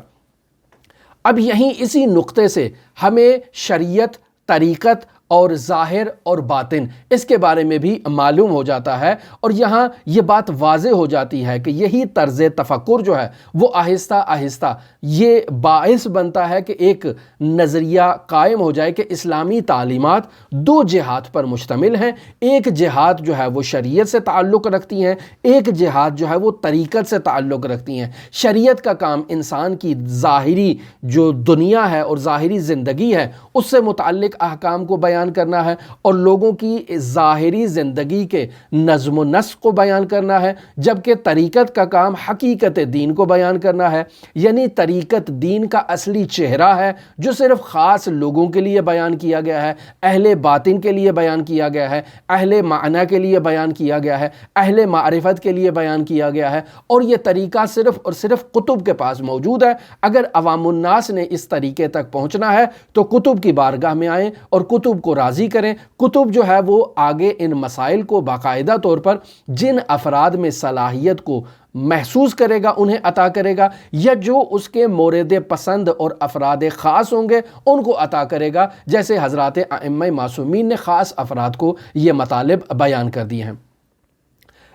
اب یہیں اسی نقطے سے ہمیں شریعت، طریقت اور ظاہر اور باطن اس کے بارے میں بھی معلوم ہو جاتا ہے، اور یہاں یہ بات واضح ہو جاتی ہے کہ یہی طرز تفکر جو ہے وہ آہستہ آہستہ یہ باعث بنتا ہے کہ ایک نظریہ قائم ہو جائے کہ اسلامی تعلیمات دو جہات پر مشتمل ہیں، ایک جہات جو ہے وہ شریعت سے تعلق رکھتی ہیں، ایک جہات جو ہے وہ طریقت سے تعلق رکھتی ہیں۔ شریعت کا کام انسان کی ظاہری جو دنیا ہے اور ظاہری زندگی ہے اس سے متعلق احکام کو بیان کرنا ہے اور لوگوں کی ظاہری زندگی کے نظم و نسق کو بیان کرنا ہے، جبکہ طریقت کا کام حقیقت دین کو بیان کرنا ہے، یعنی طریقت دین کا اصلی چہرہ ہے جو صرف خاص لوگوں کے لیے بیان کیا گیا ہے، اہل باطن کے لیے بیان کیا گیا ہے، اہل معنی کے لیے بیان کیا گیا ہے، اہل معرفت کے لیے بیان کیا گیا ہے، اور یہ طریقہ صرف اور صرف کتب کے پاس موجود ہے۔ اگر عوام الناس نے اس طریقے تک پہنچنا ہے تو کتب کی بارگاہ میں آئیں اور کتب کو راضی کریں۔ کتب جو ہے وہ آگے ان مسائل کو باقاعدہ طور پر جن افراد میں صلاحیت کو محسوس کرے گا انہیں عطا کرے گا، یا جو اس کے مورد پسند اور افراد خاص ہوں گے ان کو عطا کرے گا، جیسے حضرات ائمہ معصومین نے خاص افراد کو یہ مطالب بیان کر دیے ہیں۔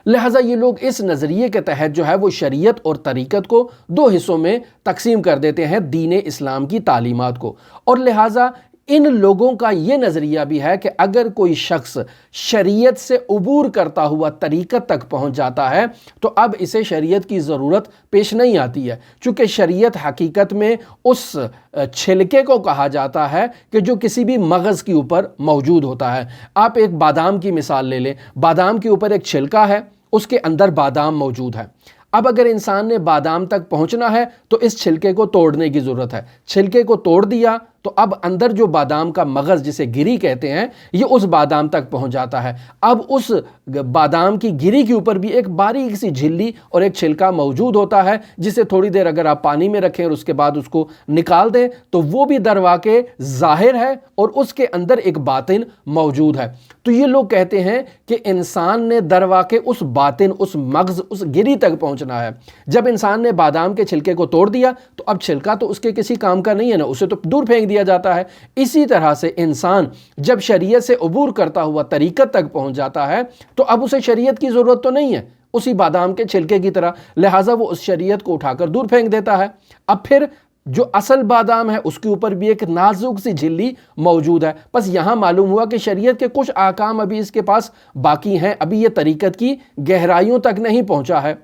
لہٰذا یہ لوگ اس نظریے کے تحت جو ہے وہ شریعت اور طریقت کو دو حصوں میں تقسیم کر دیتے ہیں، دین اسلام کی تعلیمات کو، اور لہٰذا ان لوگوں کا یہ نظریہ بھی ہے کہ اگر کوئی شخص شریعت سے عبور کرتا ہوا طریقت تک پہنچ جاتا ہے تو اب اسے شریعت کی ضرورت پیش نہیں آتی ہے، چونکہ شریعت حقیقت میں اس چھلکے کو کہا جاتا ہے کہ جو کسی بھی مغز کے اوپر موجود ہوتا ہے۔ آپ ایک بادام کی مثال لے لیں، بادام کے اوپر ایک چھلکا ہے، اس کے اندر بادام موجود ہے۔ اب اگر انسان نے بادام تک پہنچنا ہے تو اس چھلکے کو توڑنے کی ضرورت ہے، چھلکے کو توڑ دیا تو تو اب اندر جو بادام کا مغز جسے گری کہتے ہیں یہ اس بادام تک پہنچ جاتا ہے۔ اب اس بادام کی گری کے اوپر بھی ایک باریک سی جھلی اور ایک چھلکا موجود ہوتا ہے، جسے تھوڑی دیر اگر آپ پانی میں رکھیں اور اس کے بعد اس کو نکال دیں تو وہ بھی در واقع ظاہر ہے اور اس کے اندر ایک باطن موجود ہے۔ تو یہ لوگ کہتے ہیں کہ انسان نے در واقع اس باطن، اس مغز، اس گری تک پہنچنا ہے۔ جب انسان نے بادام کے چھلکے کو توڑ دیا تو اب چھلکا تو اس کے کسی کام کا نہیں ہے نا، اسے تو دور پھینک دیا جاتا ہے۔ اسی طرح سے انسان جب شریعت سے عبور کرتا ہوا طریقت تک پہنچ جاتا ہے تو اب اسے شریعت کی ضرورت تو نہیں ہے، اسی بادام کے چھلکے کی طرح، لہٰذا وہ اس شریعت کو اٹھا کر دور پھینک دیتا ہے۔ اب پھر جو اصل بادام ہے اس کے اوپر بھی ایک نازک سی جھلی موجود ہے۔ بس یہاں معلوم ہوا کہ شریعت کے کچھ احکام ابھی اس کے پاس باقی ہیں، ابھی یہ طریقت کی گہرائیوں تک نہیں پہنچا ہے،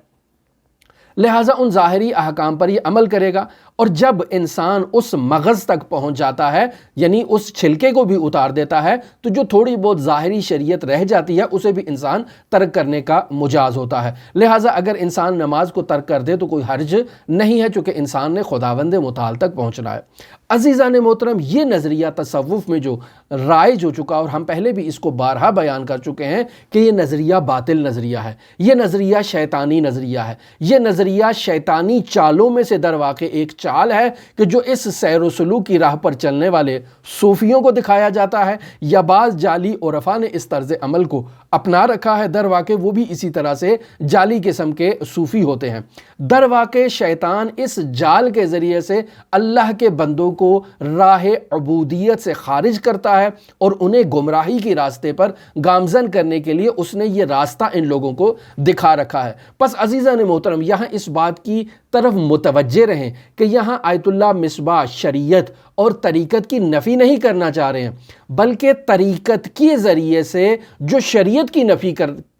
لہٰذا ان ظاہری احکام پر یہ عمل کرے گا۔ اور جب انسان اس مغز تک پہنچ جاتا ہے، یعنی اس چھلکے کو بھی اتار دیتا ہے، تو جو تھوڑی بہت ظاہری شریعت رہ جاتی ہے اسے بھی انسان ترک کرنے کا مجاز ہوتا ہے۔ لہٰذا اگر انسان نماز کو ترک کر دے تو کوئی حرج نہیں ہے، چونکہ انسان نے خداوند متعال تک پہنچنا ہے۔ عزیزان محترم، یہ نظریہ تصوف میں جو رائج ہو چکا، اور ہم پہلے بھی اس کو بارہا بیان کر چکے ہیں کہ یہ نظریہ باطل نظریہ ہے، یہ نظریہ شیطانی نظریہ ہے، یہ نظریہ شیطانی چالوں میں سے در واقع ایک چال ہے کہ جو اس سیر و سلوک کی راہ پر چلنے والے صوفیوں کو دکھایا جاتا ہے، یا بعض جعلی عرفاء نے اس طرز عمل کو اپنا رکھا ہے۔ در واقع وہ بھی اسی طرح سے جعلی قسم کے صوفی ہوتے ہیں۔ در واقع شیطان اس جال کے ذریعے سے اللہ کے بندوں کو راہ عبودیت سے خارج کرتا ہے اور انہیں گمراہی کی راستے پر گامزن کرنے کے لیے اس نے یہ راستہ ان لوگوں کو دکھا رکھا ہے۔ پس عزیزان محترم، یہاں اس بات کی طرف متوجہ رہیں کہ یہاں آیت اللہ مصباح شریعت اور طریقت کی نفی نہیں کرنا چاہ رہے ہیں، بلکہ طریقت کے ذریعے سے جو شریعت کی نفی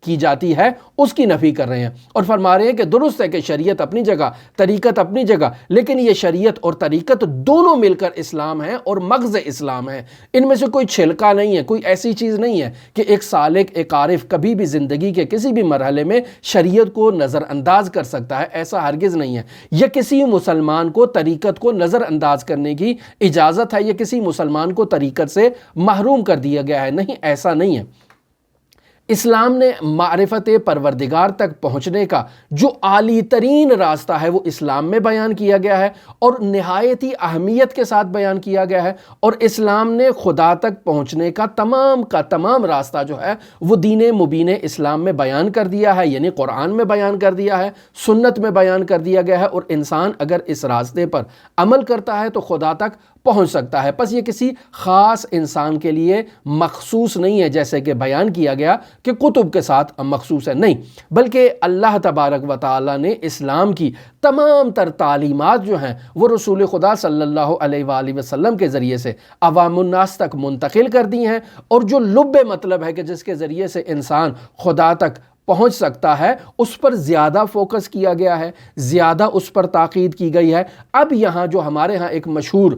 کی جاتی ہے اس کی نفی کر رہے ہیں، اور فرما رہے ہیں کہ درست ہے کہ شریعت اپنی جگہ، طریقت اپنی جگہ، لیکن یہ شریعت اور طریقت دونوں مل کر اسلام ہے اور مغز اسلام ہے۔ ان میں سے کوئی چھلکا نہیں ہے، کوئی ایسی چیز نہیں ہے کہ ایک سالک، ایک عارف کبھی بھی زندگی کے کسی بھی مرحلے میں شریعت کو نظر انداز کر سکتا ہے، ایسا ہرگز نہیں ہے۔ یہ کسی مسلمان کو طریقت کو نظر انداز کرنے کی اجازت ہے، یہ کسی مسلمان کو طریقت سے محروم کر دیا گیا ہے، نہیں، ایسا نہیں ہے۔ اسلام نے معرفت پروردگار تک پہنچنے کا جو عالی ترین راستہ ہے وہ اسلام میں بیان کیا گیا ہے اور نہایت ہی اہمیت کے ساتھ بیان کیا گیا ہے، اور اسلام نے خدا تک پہنچنے کا تمام راستہ جو ہے وہ دین مبین اسلام میں بیان کر دیا ہے، یعنی قرآن میں بیان کر دیا ہے، سنت میں بیان کر دیا گیا ہے، اور انسان اگر اس راستے پر عمل کرتا ہے تو خدا تک پہنچ سکتا ہے۔ پس یہ کسی خاص انسان کے لیے مخصوص نہیں ہے، جیسے کہ بیان کیا گیا کہ کتب کے ساتھ مخصوص ہے، نہیں، بلکہ اللہ تبارک و تعالی نے اسلام کی تمام تر تعلیمات جو ہیں وہ رسول خدا صلی اللہ علیہ وآلہ وسلم کے ذریعے سے عوام الناس تک منتقل کر دی ہیں، اور جو لب مطلب ہے کہ جس کے ذریعے سے انسان خدا تک پہنچ سکتا ہے اس پر زیادہ فوکس کیا گیا ہے، زیادہ اس پر تاکید کی گئی ہے۔ اب یہاں جو ہمارے ہاں ایک مشہور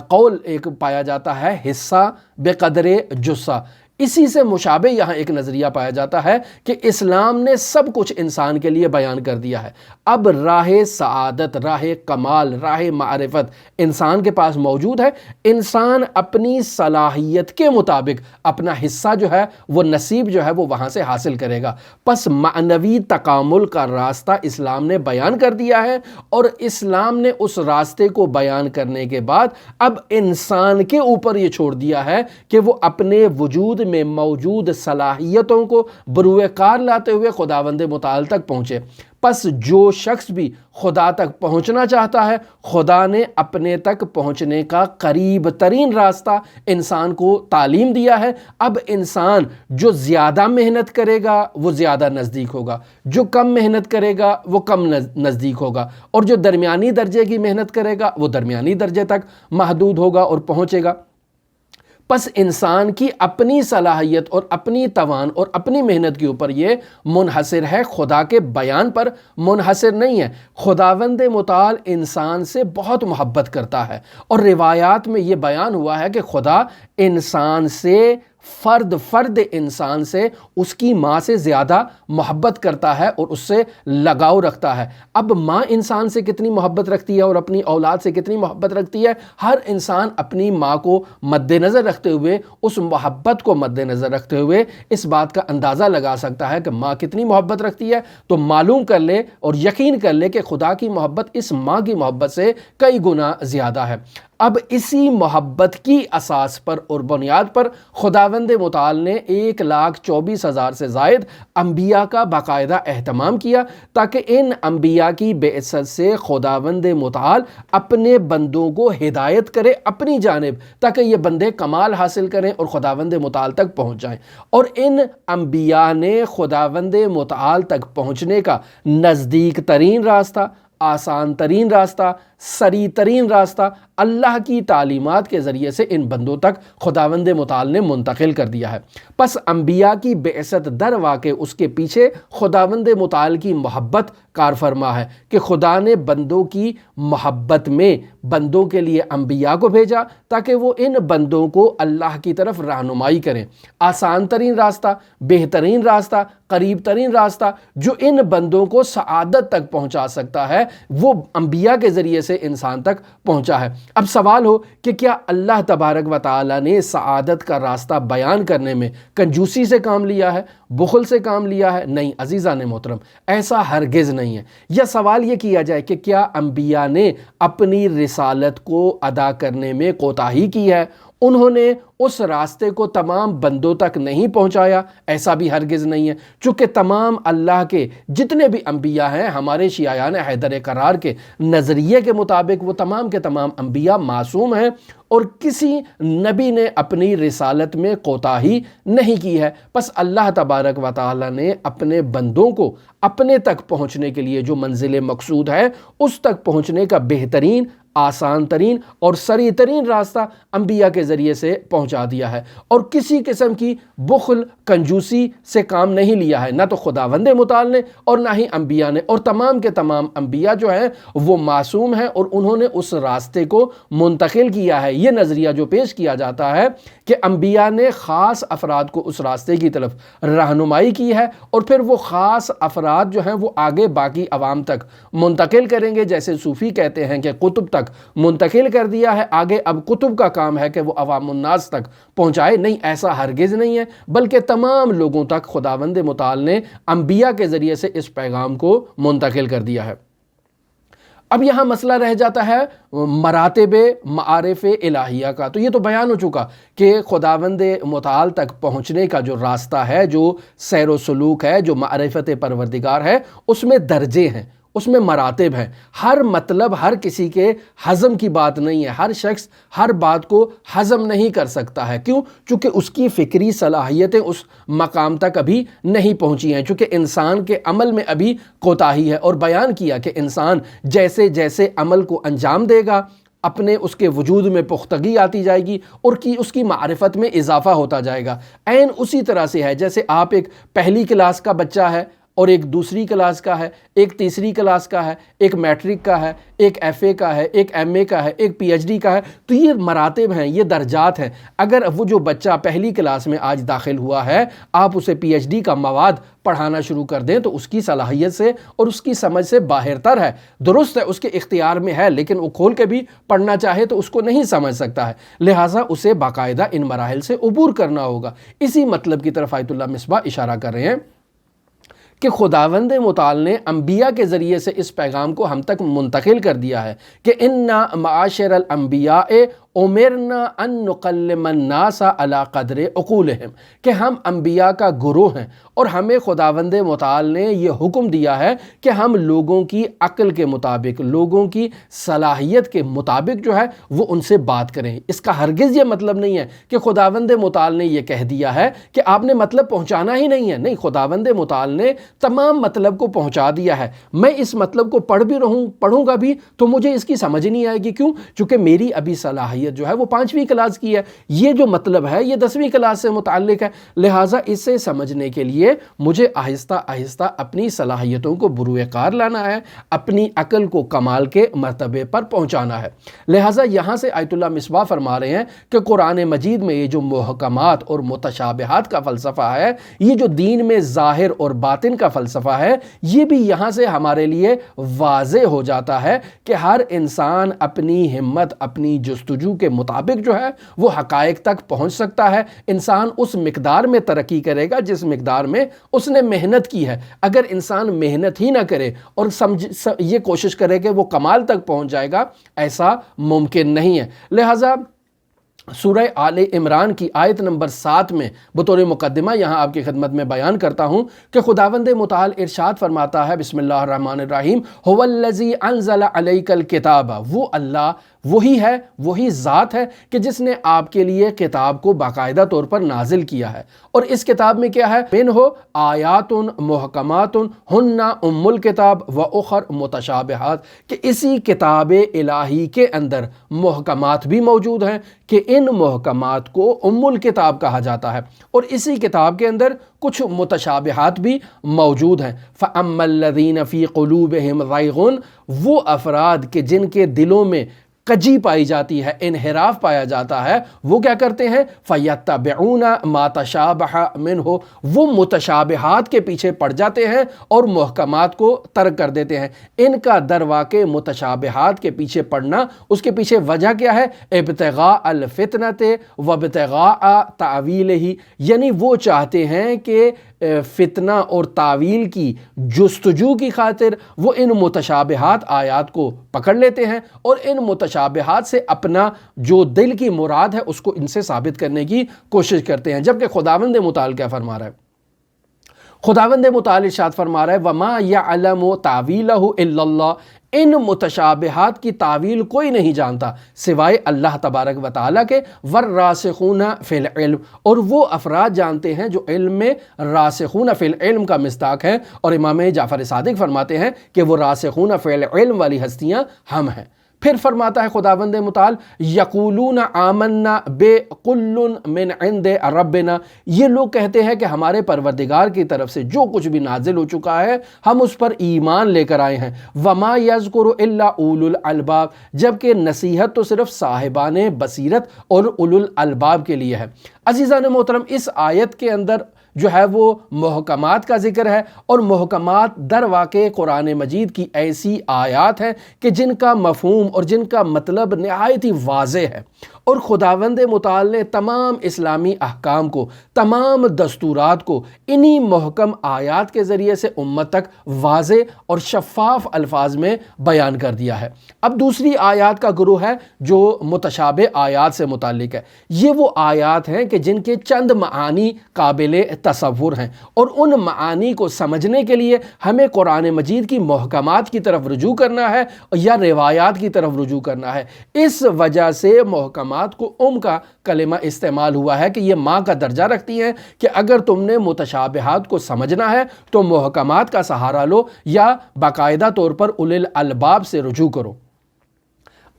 قول ایک پایا جاتا ہے، حصہ بقدر جثہ، اسی سے مشابہ یہاں ایک نظریہ پایا جاتا ہے کہ اسلام نے سب کچھ انسان کے لیے بیان کر دیا ہے، اب راہ سعادت، راہ کمال، راہ معرفت انسان کے پاس موجود ہے، انسان اپنی صلاحیت کے مطابق اپنا حصہ جو ہے وہ نصیب جو ہے وہ وہاں سے حاصل کرے گا۔ پس معنوی تکامل کا راستہ اسلام نے بیان کر دیا ہے، اور اسلام نے اس راستے کو بیان کرنے کے بعد اب انسان کے اوپر یہ چھوڑ دیا ہے کہ وہ اپنے وجود میں موجود صلاحیتوں کو بروئے کار لاتے ہوئے خداوند متعال تک پہنچے۔ پس جو شخص بھی خدا تک پہنچنا چاہتا ہے، خدا نے اپنے تک پہنچنے کا قریب ترین راستہ انسان کو تعلیم دیا ہے۔ اب انسان جو زیادہ محنت کرے گا وہ زیادہ نزدیک ہوگا، جو کم محنت کرے گا وہ کم نزدیک ہوگا، اور جو درمیانی درجے کی محنت کرے گا وہ درمیانی درجے تک محدود ہوگا اور پہنچے گا۔ پس انسان کی اپنی صلاحیت اور اپنی توان اور اپنی محنت کے اوپر یہ منحصر ہے، خدا کے بیان پر منحصر نہیں ہے۔ خداوند متعال انسان سے بہت محبت کرتا ہے، اور روایات میں یہ بیان ہوا ہے کہ خدا انسان سے فرد انسان سے اس کی ماں سے زیادہ محبت کرتا ہے اور اس سے لگاؤ رکھتا ہے۔ اب ماں انسان سے کتنی محبت رکھتی ہے اور اپنی اولاد سے کتنی محبت رکھتی ہے، ہر انسان اپنی ماں کو مد نظر رکھتے ہوئے، اس محبت کو مد نظر رکھتے ہوئے اس بات کا اندازہ لگا سکتا ہے کہ ماں کتنی محبت رکھتی ہے۔ تو معلوم کر لے اور یقین کر لے کہ خدا کی محبت اس ماں کی محبت سے کئی گنا زیادہ ہے۔ اب اسی محبت کی اساس پر اور بنیاد پر خداوند متعال نے 1,24,000 سے زائد انبیاء کا باقاعدہ اہتمام کیا تاکہ ان انبیاء کی بعثت سے خداوند متعال اپنے بندوں کو ہدایت کرے اپنی جانب، تاکہ یہ بندے کمال حاصل کریں اور خداوند متعال تک پہنچ جائیں۔ اور ان انبیاء نے خداوند متعال تک پہنچنے کا نزدیک ترین راستہ، آسان ترین راستہ، سری ترین راستہ اللہ کی تعلیمات کے ذریعے سے ان بندوں تک خداوند متعال نے منتقل کر دیا ہے۔ پس انبیاء کی بعثت در واقع اس کے پیچھے خداوند متعال کی محبت کار فرما ہے کہ خدا نے بندوں کی محبت میں بندوں کے لیے انبیاء کو بھیجا تاکہ وہ ان بندوں کو اللہ کی طرف رہنمائی کریں۔ آسان ترین راستہ، بہترین راستہ، قریب ترین راستہ جو ان بندوں کو سعادت تک پہنچا سکتا ہے، وہ انبیاء کے ذریعے سے انسان تک پہنچا ہے۔ اب سوال ہو کہ کیا اللہ تبارک و تعالی نے سعادت کا راستہ بیان کرنے میں کنجوسی سے کام لیا ہے، بخل سے کام لیا ہے؟ نہیں عزیزان محترم، ایسا ہرگز نہیں ہے۔ یا سوال یہ کیا جائے کہ کیا انبیاء نے اپنی رسالت کو ادا کرنے میں کوتاہی کی ہے، انہوں نے اس راستے کو تمام بندوں تک نہیں پہنچایا؟ ایسا بھی ہرگز نہیں ہے، چونکہ تمام اللہ کے جتنے بھی انبیاء ہیں ہمارے شیعیان حیدر قرار کے نظریے کے مطابق وہ تمام کے تمام انبیاء معصوم ہیں اور کسی نبی نے اپنی رسالت میں کوتاہی نہیں کی ہے۔ پس اللہ تبارک و تعالی نے اپنے بندوں کو اپنے تک پہنچنے کے لیے جو منزل مقصود ہے اس تک پہنچنے کا بہترین، آسان ترین اور سریع ترین راستہ انبیاء کے ذریعے سے پہنچا دیا ہے، اور کسی قسم کی بخل کنجوسی سے کام نہیں لیا ہے، نہ تو خداوند متعال نے اور نہ ہی انبیاء نے۔ اور تمام کے تمام انبیاء جو ہیں وہ معصوم ہیں اور انہوں نے اس راستے کو منتقل کیا ہے۔ یہ نظریہ جو پیش کیا جاتا ہے کہ انبیاء نے خاص افراد کو اس راستے کی طرف رہنمائی کی ہے اور پھر وہ خاص افراد جو ہیں وہ آگے باقی عوام تک منتقل کریں گے، جیسے صوفی کہتے ہیں کہ قطب تک منتقل کر دیا ہے، آگے اب قطب کا کام ہے کہ وہ عوام الناس تک پہنچائے۔ نہیں، ایسا ہرگز نہیں ہے، بلکہ تمام لوگوں تک خداوند متعال نے انبیاء کے ذریعے سے اس پیغام کو منتقل کر دیا ہے۔ اب یہاں مسئلہ رہ جاتا ہے مراتب معارف الہیہ کا۔ تو یہ تو بیان ہو چکا کہ خداوند متعال تک پہنچنے کا جو راستہ ہے، جو سیر و سلوک ہے، جو معرفت پروردگار ہے، اس میں درجے ہیں، اس میں مراتب ہیں۔ ہر مطلب ہر کسی کے ہضم کی بات نہیں ہے، ہر شخص ہر بات کو ہضم نہیں کر سکتا ہے۔ کیوں؟ چونکہ اس کی فکری صلاحیتیں اس مقام تک ابھی نہیں پہنچی ہیں، چونکہ انسان کے عمل میں ابھی کوتاہی ہے، اور بیان کیا کہ انسان جیسے جیسے عمل کو انجام دے گا اپنے اس کے وجود میں پختگی آتی جائے گی اور اس کی معرفت میں اضافہ ہوتا جائے گا۔ عین اسی طرح سے ہے جیسے آپ ایک پہلی کلاس کا بچہ ہے اور ایک دوسری کلاس کا ہے، ایک تیسری کلاس کا ہے، ایک میٹرک کا ہے، ایک ایف اے کا ہے، ایک ایم اے کا ہے، ایک پی ایچ ڈی کا ہے۔ تو یہ مراتب ہیں، یہ درجات ہیں۔ اگر وہ جو بچہ پہلی کلاس میں آج داخل ہوا ہے آپ اسے پی ایچ ڈی کا مواد پڑھانا شروع کر دیں تو اس کی صلاحیت سے اور اس کی سمجھ سے باہر تر ہے۔ درست ہے اس کے اختیار میں ہے، لیکن وہ کھول کے بھی پڑھنا چاہے تو اس کو نہیں سمجھ سکتا ہے، لہٰذا اسے باقاعدہ ان مراحل سے عبور کرنا ہوگا۔ اسی مطلب کی طرف آیت اللہ مصباح اشارہ کر رہے ہیں کہ خداوند متعال نے انبیاء کے ذریعے سے اس پیغام کو ہم تک منتقل کر دیا ہے کہ اِنَّا مَعَاشِرَ الْأَنْبِيَاءِ اُمِرْنَا أَن نُقَلِّمَ النَّاسَ عَلَىٰ قَدْرِ عُقُولِهِمْ، کہ ہم انبیاء کا گروہ ہیں اور ہمیں خداوند متعال نے یہ حکم دیا ہے کہ ہم لوگوں کی عقل کے مطابق، لوگوں کی صلاحیت کے مطابق جو ہے وہ ان سے بات کریں۔ اس کا ہرگز یہ مطلب نہیں ہے کہ خداوند متعال نے یہ کہہ دیا ہے کہ آپ نے مطلب پہنچانا ہی نہیں ہے۔ نہیں، خداوند متعال نے تمام مطلب کو پہنچا دیا ہے۔ میں اس مطلب کو پڑھوں گا بھی تو مجھے اس کی سمجھ نہیں آئے گی۔ کیوں؟ چونکہ میری ابھی صلاحیت صلاحیت جو ہے وہ 5ویں کلاس کی ہے، یہ جو مطلب ہے یہ 10ویں کلاس سے متعلق ہے، لہٰذا اسے سمجھنے کے لیے مجھے آہستہ آہستہ اپنی صلاحیتوں کو بروئے کار لانا ہے، اپنی عقل کو کمال کے مرتبے پر پہنچانا ہے۔ لہٰذا یہاں سے آیت اللہ مصباح فرما رہے ہیں کہ قرآن مجید میں یہ جو محکمات اور متشابہات کا فلسفہ ہے، یہ جو دین میں ظاہر اور باطن کا فلسفہ ہے، یہ بھی یہاں سے ہمارے لیے واضح ہو جاتا ہے کہ ہر انسان اپنی ہمت، اپنی جستجو کے مطابق جو ہے وہ حقائق تک پہنچ سکتا ہے۔ انسان اس مقدار میں ترقی کرے گا جس مقدار میں اس نے محنت کی ہے۔ اگر انسان محنت ہی نہ کرے اور یہ کوشش کرے کہ وہ کمال تک پہنچ جائے گا، ایسا ممکن نہیں ہے۔ لہٰذا سورہ آل عمران کی آیت نمبر 7 میں بطور مقدمہ یہاں آپ کی خدمت میں بیان کرتا ہوں کہ خداوند متعال ارشاد فرماتا ہے، بسم اللہ الرحمن الرحیم، هو الذی انزل علیک الکتاب، وہ اللہ وہی ہے، وہی ذات ہے کہ جس نے آپ کے لیے کتاب کو باقاعدہ طور پر نازل کیا ہے۔ اور اس کتاب میں کیا ہے؟ منہ آیات محکمات ہن ام الکتاب و اخر متشابہات، کہ اسی کتاب الہی کے اندر محکمات بھی موجود ہیں کہ ان محکمات کو ام الکتاب کہا جاتا ہے، اور اسی کتاب کے اندر کچھ متشابہات بھی موجود ہیں۔ فَأَمَّا الَّذِينَ فِي قُلُوبِهِمْ زَيْغٌ، وہ افراد کہ جن کے دلوں میں کجی پائی جاتی ہے، انحراف پایا جاتا ہے، وہ کیا کرتے ہیں؟ فَيَتَّبِعُونَ مَا تَشَابَهَ مِنْهُ، وہ متشابہات کے پیچھے پڑ جاتے ہیں اور محکمات کو ترک کر دیتے ہیں۔ ان کا در واقع متشابہات کے پیچھے پڑنا، اس کے پیچھے وجہ کیا ہے؟ ابتغاء الفتنۃ وابتغاء تعویلہ، یعنی وہ چاہتے ہیں کہ فتنہ اور تعویل کی جستجو کی خاطر وہ ان متشابہات آیات کو پکڑ لیتے ہیں اور ان متشابہات سے اپنا جو دل کی مراد ہے اس کو ان سے ثابت کرنے کی کوشش کرتے ہیں۔ جبکہ خداوند متعال کیا فرما رہا ہے؟ خداوند متعال ارشاد فرما رہا ہے، وَمَا يَعْلَمُ تَعْوِيلَهُ إِلَّا اللَّهُ، ان متشابہات کی تعویل کوئی نہیں جانتا سوائے اللہ تبارک و تعالیٰ کے، وَالرَّاسِخُونَ فِي الْعِلْمِ، اور وہ افراد جانتے ہیں جو علم میں راسخون فی العلم کا مصداق ہے، اور امام جعفر صادق فرماتے ہیں کہ وہ راسخون فی العلم والی ہستیاں ہم ہیں۔ پھر فرماتا ہے خداوند متعال، یقولون آمنا بکل من عند ربنا، یہ لوگ کہتے ہیں کہ ہمارے پروردگار کی طرف سے جو کچھ بھی نازل ہو چکا ہے ہم اس پر ایمان لے کر آئے ہیں۔ وما یذکر الا اولو الالباب، جبکہ نصیحت تو صرف صاحبان بصیرت اور اولو الالباب کے لیے ہے۔ عزیزان محترم، اس آیت کے اندر جو ہے وہ محکمات کا ذکر ہے، اور محکمات در واقع قرآن مجید کی ایسی آیات ہیں کہ جن کا مفہوم اور جن کا مطلب نہایت ہی واضح ہے، اور خداوند متعال نے تمام اسلامی احکام کو، تمام دستورات کو انہی محکم آیات کے ذریعے سے امت تک واضح اور شفاف الفاظ میں بیان کر دیا ہے۔ اب دوسری آیات کا گروہ ہے جو متشابہ آیات سے متعلق ہے۔ یہ وہ آیات ہیں کہ جن کے چند معانی قابل تصور ہیں، اور ان معانی کو سمجھنے کے لیے ہمیں قرآن مجید کی محکمات کی طرف رجوع کرنا ہے یا روایات کی طرف رجوع کرنا ہے۔ اس وجہ سے محکمات کو کا کلمہ استعمال ہوا ہے کہ یہ ماں کا درجہ رکھتی ہیں کہ اگر تم نے متشابہات کو سمجھنا ہے تو محکمات کا سہارا لو یا باقاعدہ طور پر اولو الالباب سے رجوع کرو۔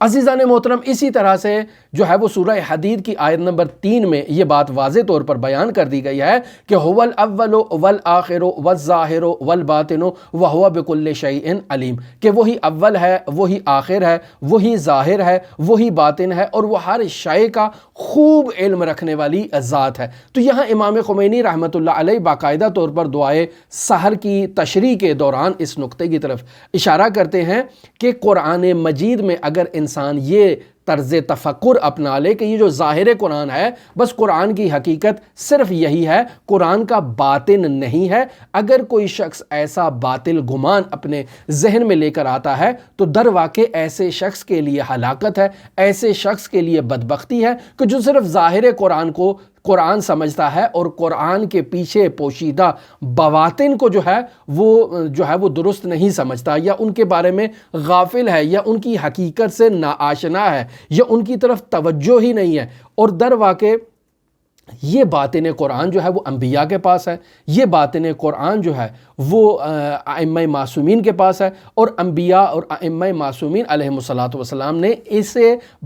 عزیزان محترم، اسی طرح سے جو ہے وہ سورہ حدید کی آیت نمبر 3 میں یہ بات واضح طور پر بیان کر دی گئی ہے کہ هو الاول والآخر والظاہر والباطن وهو بكل شيء علیم، کہ وہی اول ہے، وہی آخر ہے، وہی ظاہر ہے، وہی باطن ہے، اور وہ ہر شے کا خوب علم رکھنے والی ذات ہے۔ تو یہاں امام خمینی رحمۃ اللہ علیہ باقاعدہ طور پر دعائے سحر کی تشریح کے دوران اس نقطے کی طرف اشارہ کرتے ہیں کہ قرآن مجید میں اگر انسان یہ طرز تفکر اپنا لے کہ یہ جو ظاہر قرآن ہے بس قرآن کی حقیقت صرف یہی ہے، قرآن کا باطن نہیں ہے، اگر کوئی شخص ایسا باطل گمان اپنے ذہن میں لے کر آتا ہے تو در واقع ایسے شخص کے لیے ہلاکت ہے، ایسے شخص کے لیے بدبختی ہے کہ جو صرف ظاہر قرآن کو قرآن سمجھتا ہے اور قرآن کے پیچھے پوشیدہ بواطن کو جو ہے وہ درست نہیں سمجھتا، یا ان کے بارے میں غافل ہے، یا ان کی حقیقت سے ناآشنا ہے، یا ان کی طرف توجہ ہی نہیں ہے۔ اور در واقع یہ باطن قرآن جو ہے وہ انبیاء کے پاس ہے، یہ باطن قرآن جو ہے وہ ائمہ معصومین کے پاس ہے، اور انبیاء اور ائمہ معصومین علیہم الصلاۃ والسلام نے اس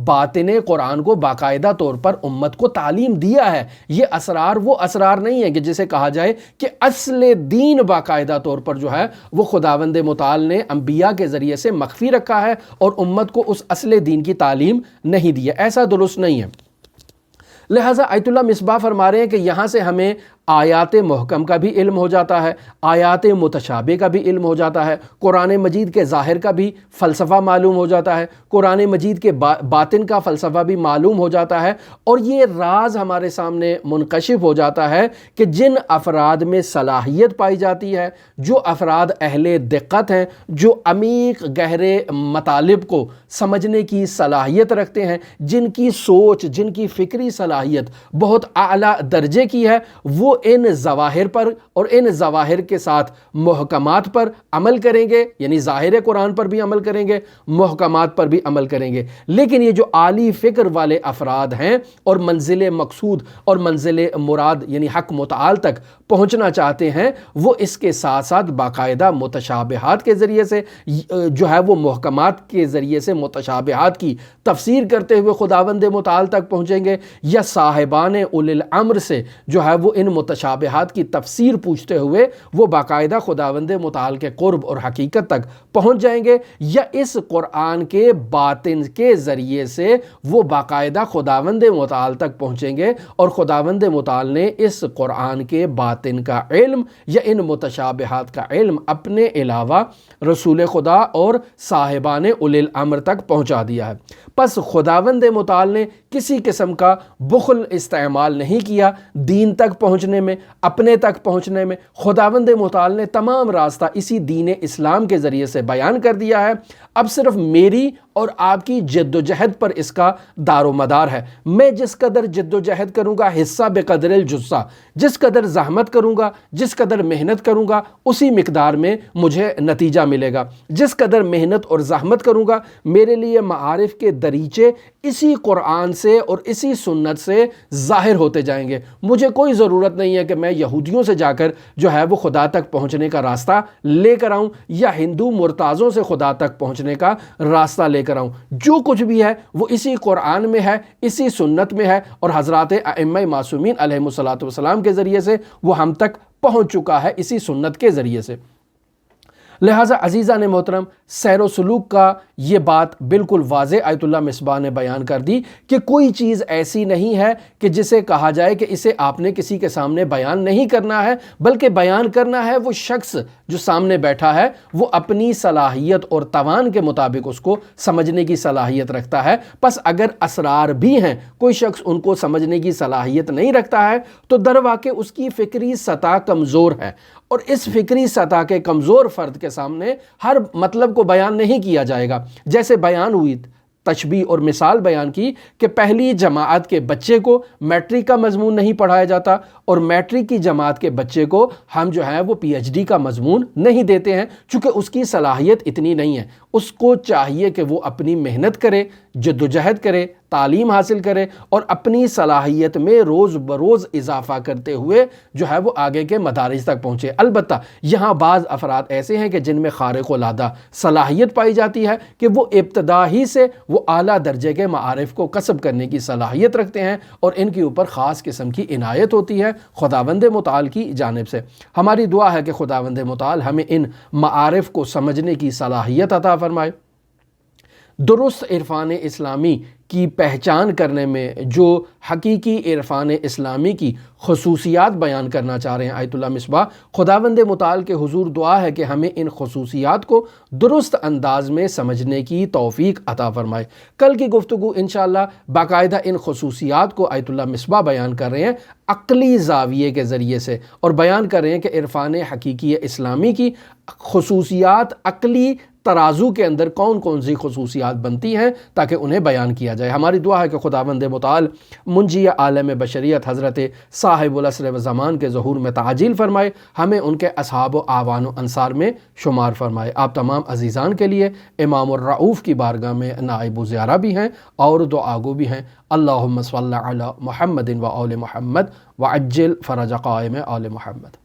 باطن قرآن کو باقاعدہ طور پر امت کو تعلیم دیا ہے۔ یہ اسرار وہ اسرار نہیں ہے کہ جسے کہا جائے کہ اصل دین باقاعدہ طور پر جو ہے وہ خداوند متعال نے انبیاء کے ذریعے سے مخفی رکھا ہے اور امت کو اس اصل دین کی تعلیم نہیں دی ہے، ایسا درست نہیں ہے۔ لہٰذا آیت اللہ مصباح فرما رہے ہیں کہ یہاں سے ہمیں آیات محکم کا بھی علم ہو جاتا ہے، آیات متشابہ کا بھی علم ہو جاتا ہے، قرآن مجید کے ظاہر کا بھی فلسفہ معلوم ہو جاتا ہے، قرآن مجید کے باطن کا فلسفہ بھی معلوم ہو جاتا ہے، اور یہ راز ہمارے سامنے منکشف ہو جاتا ہے کہ جن افراد میں صلاحیت پائی جاتی ہے، جو افراد اہل دقت ہیں، جو عمیق گہرے مطالب کو سمجھنے کی صلاحیت رکھتے ہیں، جن کی سوچ، جن کی فکری صلاحیت بہت اعلیٰ درجے کی ہے، وہ ان ظواہر پر اور ان ظواہر کے ساتھ محکمات پر عمل کریں گے، یعنی ظاہر قرآن پر بھی عمل کریں گے، محکمات پر بھی عمل کریں گے۔ لیکن یہ جو عالی فکر والے افراد ہیں اور منزل مقصود اور منزل مراد یعنی حق متعال تک پہنچنا چاہتے ہیں، وہ اس کے ساتھ ساتھ باقاعدہ متشابہات کے ذریعے سے جو ہے وہ محکمات کے ذریعے سے متشابہات کی تفسیر کرتے ہوئے خداوند متعال تک پہنچیں گے، یا صاحبان اولی الامر سے جو ہے وہ ان متشابہات کی تفسیر پوچھتے ہوئے وہ باقاعدہ خداوند متعال کے قرب اور حقیقت تک پہنچ جائیں گے، یا اس قرآن کے باطن کے ذریعے سے وہ باقاعدہ خداوند متعال تک پہنچیں گے، اور خداوند متعال نے اس قرآن کے باطن کا علم یا ان متشابہات کا علم اپنے علاوہ رسول خدا اور صاحبان اولی الامر تک پہنچا دیا ہے۔ پس خداوند متعال نے کسی قسم کا بخل استعمال نہیں کیا دین تک پہنچنے میں، اپنے تک پہنچنے میں۔ خداوند متعال نے تمام راستہ اسی دین اسلام کے ذریعے سے بیان کر دیا ہے۔ اب صرف میری اور آپ کی جد و جہد پر اس کا دار و مدار ہے۔ میں جس قدر جد و جہد کروں گا، حصہ بقدر الجزہ، جس قدر زحمت کروں گا، جس قدر محنت کروں گا، اسی مقدار میں مجھے نتیجہ ملے گا۔ جس قدر محنت اور زحمت کروں گا، میرے لیے معارف کے دریچے اسی قرآن سے اور اسی سنت سے ظاہر ہوتے جائیں گے۔ مجھے کوئی ضرورت نہیں ہے کہ میں یہودیوں سے جا کر جو ہے وہ خدا تک پہنچنے کا راستہ لے کر آؤں، یا ہندو مرتازوں سے خدا تک پہنچنے کا راستہ لے کر آؤں۔ جو کچھ بھی ہے وہ اسی قرآن میں ہے، اسی سنت میں ہے، اور حضرات ائمہ معصومین علیہم الصلاۃ والسلام کے ذریعے سے وہ ہم تک پہنچ چکا ہے، اسی سنت کے ذریعے سے۔ لہٰذا عزیزان محترم، سیر و سلوک کا یہ بات بالکل واضح آیت اللہ مصباح نے بیان کر دی کہ کوئی چیز ایسی نہیں ہے کہ جسے کہا جائے کہ اسے آپ نے کسی کے سامنے بیان نہیں کرنا ہے، بلکہ بیان کرنا ہے وہ شخص جو سامنے بیٹھا ہے، وہ اپنی صلاحیت اور توان کے مطابق اس کو سمجھنے کی صلاحیت رکھتا ہے۔ پس اگر اسرار بھی ہیں، کوئی شخص ان کو سمجھنے کی صلاحیت نہیں رکھتا ہے، تو در واقع اس کی فکری سطح کمزور ہے، اور اس فکری سطح کے کمزور فرد کے سامنے ہر مطلب کو بیان نہیں کیا جائے گا۔ جیسے بیان ہوئی تشبیہ اور مثال بیان کی کہ پہلی جماعت کے بچے کو میٹرک کا مضمون نہیں پڑھایا جاتا، اور میٹرک کی جماعت کے بچے کو ہم جو ہے وہ پی ایچ ڈی کا مضمون نہیں دیتے ہیں، چونکہ اس کی صلاحیت اتنی نہیں ہے۔ اس کو چاہیے کہ وہ اپنی محنت کرے، جد و جہد کرے، تعلیم حاصل کرے، اور اپنی صلاحیت میں روز بروز اضافہ کرتے ہوئے جو ہے وہ آگے کے مدارج تک پہنچے۔ البتہ یہاں بعض افراد ایسے ہیں کہ جن میں خارق العادہ صلاحیت پائی جاتی ہے کہ وہ ابتدا ہی سے وہ اعلیٰ درجے کے معارف کو کسب کرنے کی صلاحیت رکھتے ہیں، اور ان کے اوپر خاص قسم کی عنایت ہوتی ہے خداوند متعال کی جانب سے۔ ہماری دعا ہے کہ خداوند متعال ہمیں ان معارف کو سمجھنے کی صلاحیت عطا فرمائے۔ درست عرفان اسلامی کی پہچان کرنے میں جو حقیقی عرفان اسلامی کی خصوصیات بیان کرنا چاہ رہے ہیں آیت اللہ مصباح، خداوند متعال کے حضور دعا ہے کہ ہمیں ان خصوصیات کو درست انداز میں سمجھنے کی توفیق عطا فرمائے۔ کل کی گفتگو انشاءاللہ باقاعدہ ان خصوصیات کو آیت اللہ مصباح بیان کر رہے ہیں عقلی زاویے کے ذریعے سے، اور بیان کر رہے ہیں کہ عرفان حقیقی اسلامی کی خصوصیات عقلی ترازو کے اندر کون کون سی خصوصیات بنتی ہیں تاکہ انہیں بیان کیا جائے۔ ہماری دعا ہے کہ خداوند متعال منجی عالم بشریت حضرت صاحب العصر و زمان کے ظہور میں تعجیل فرمائے، ہمیں ان کے اصحاب و اعوان و انصار میں شمار فرمائے۔ آپ تمام عزیزان کے لیے امام الرؤوف کی بارگاہ میں نائب و زیارہ بھی ہیں اور دعا گو بھی ہیں۔ اللہم صلی علی محمد و آل محمد وعجل فرج قائم آل محمد۔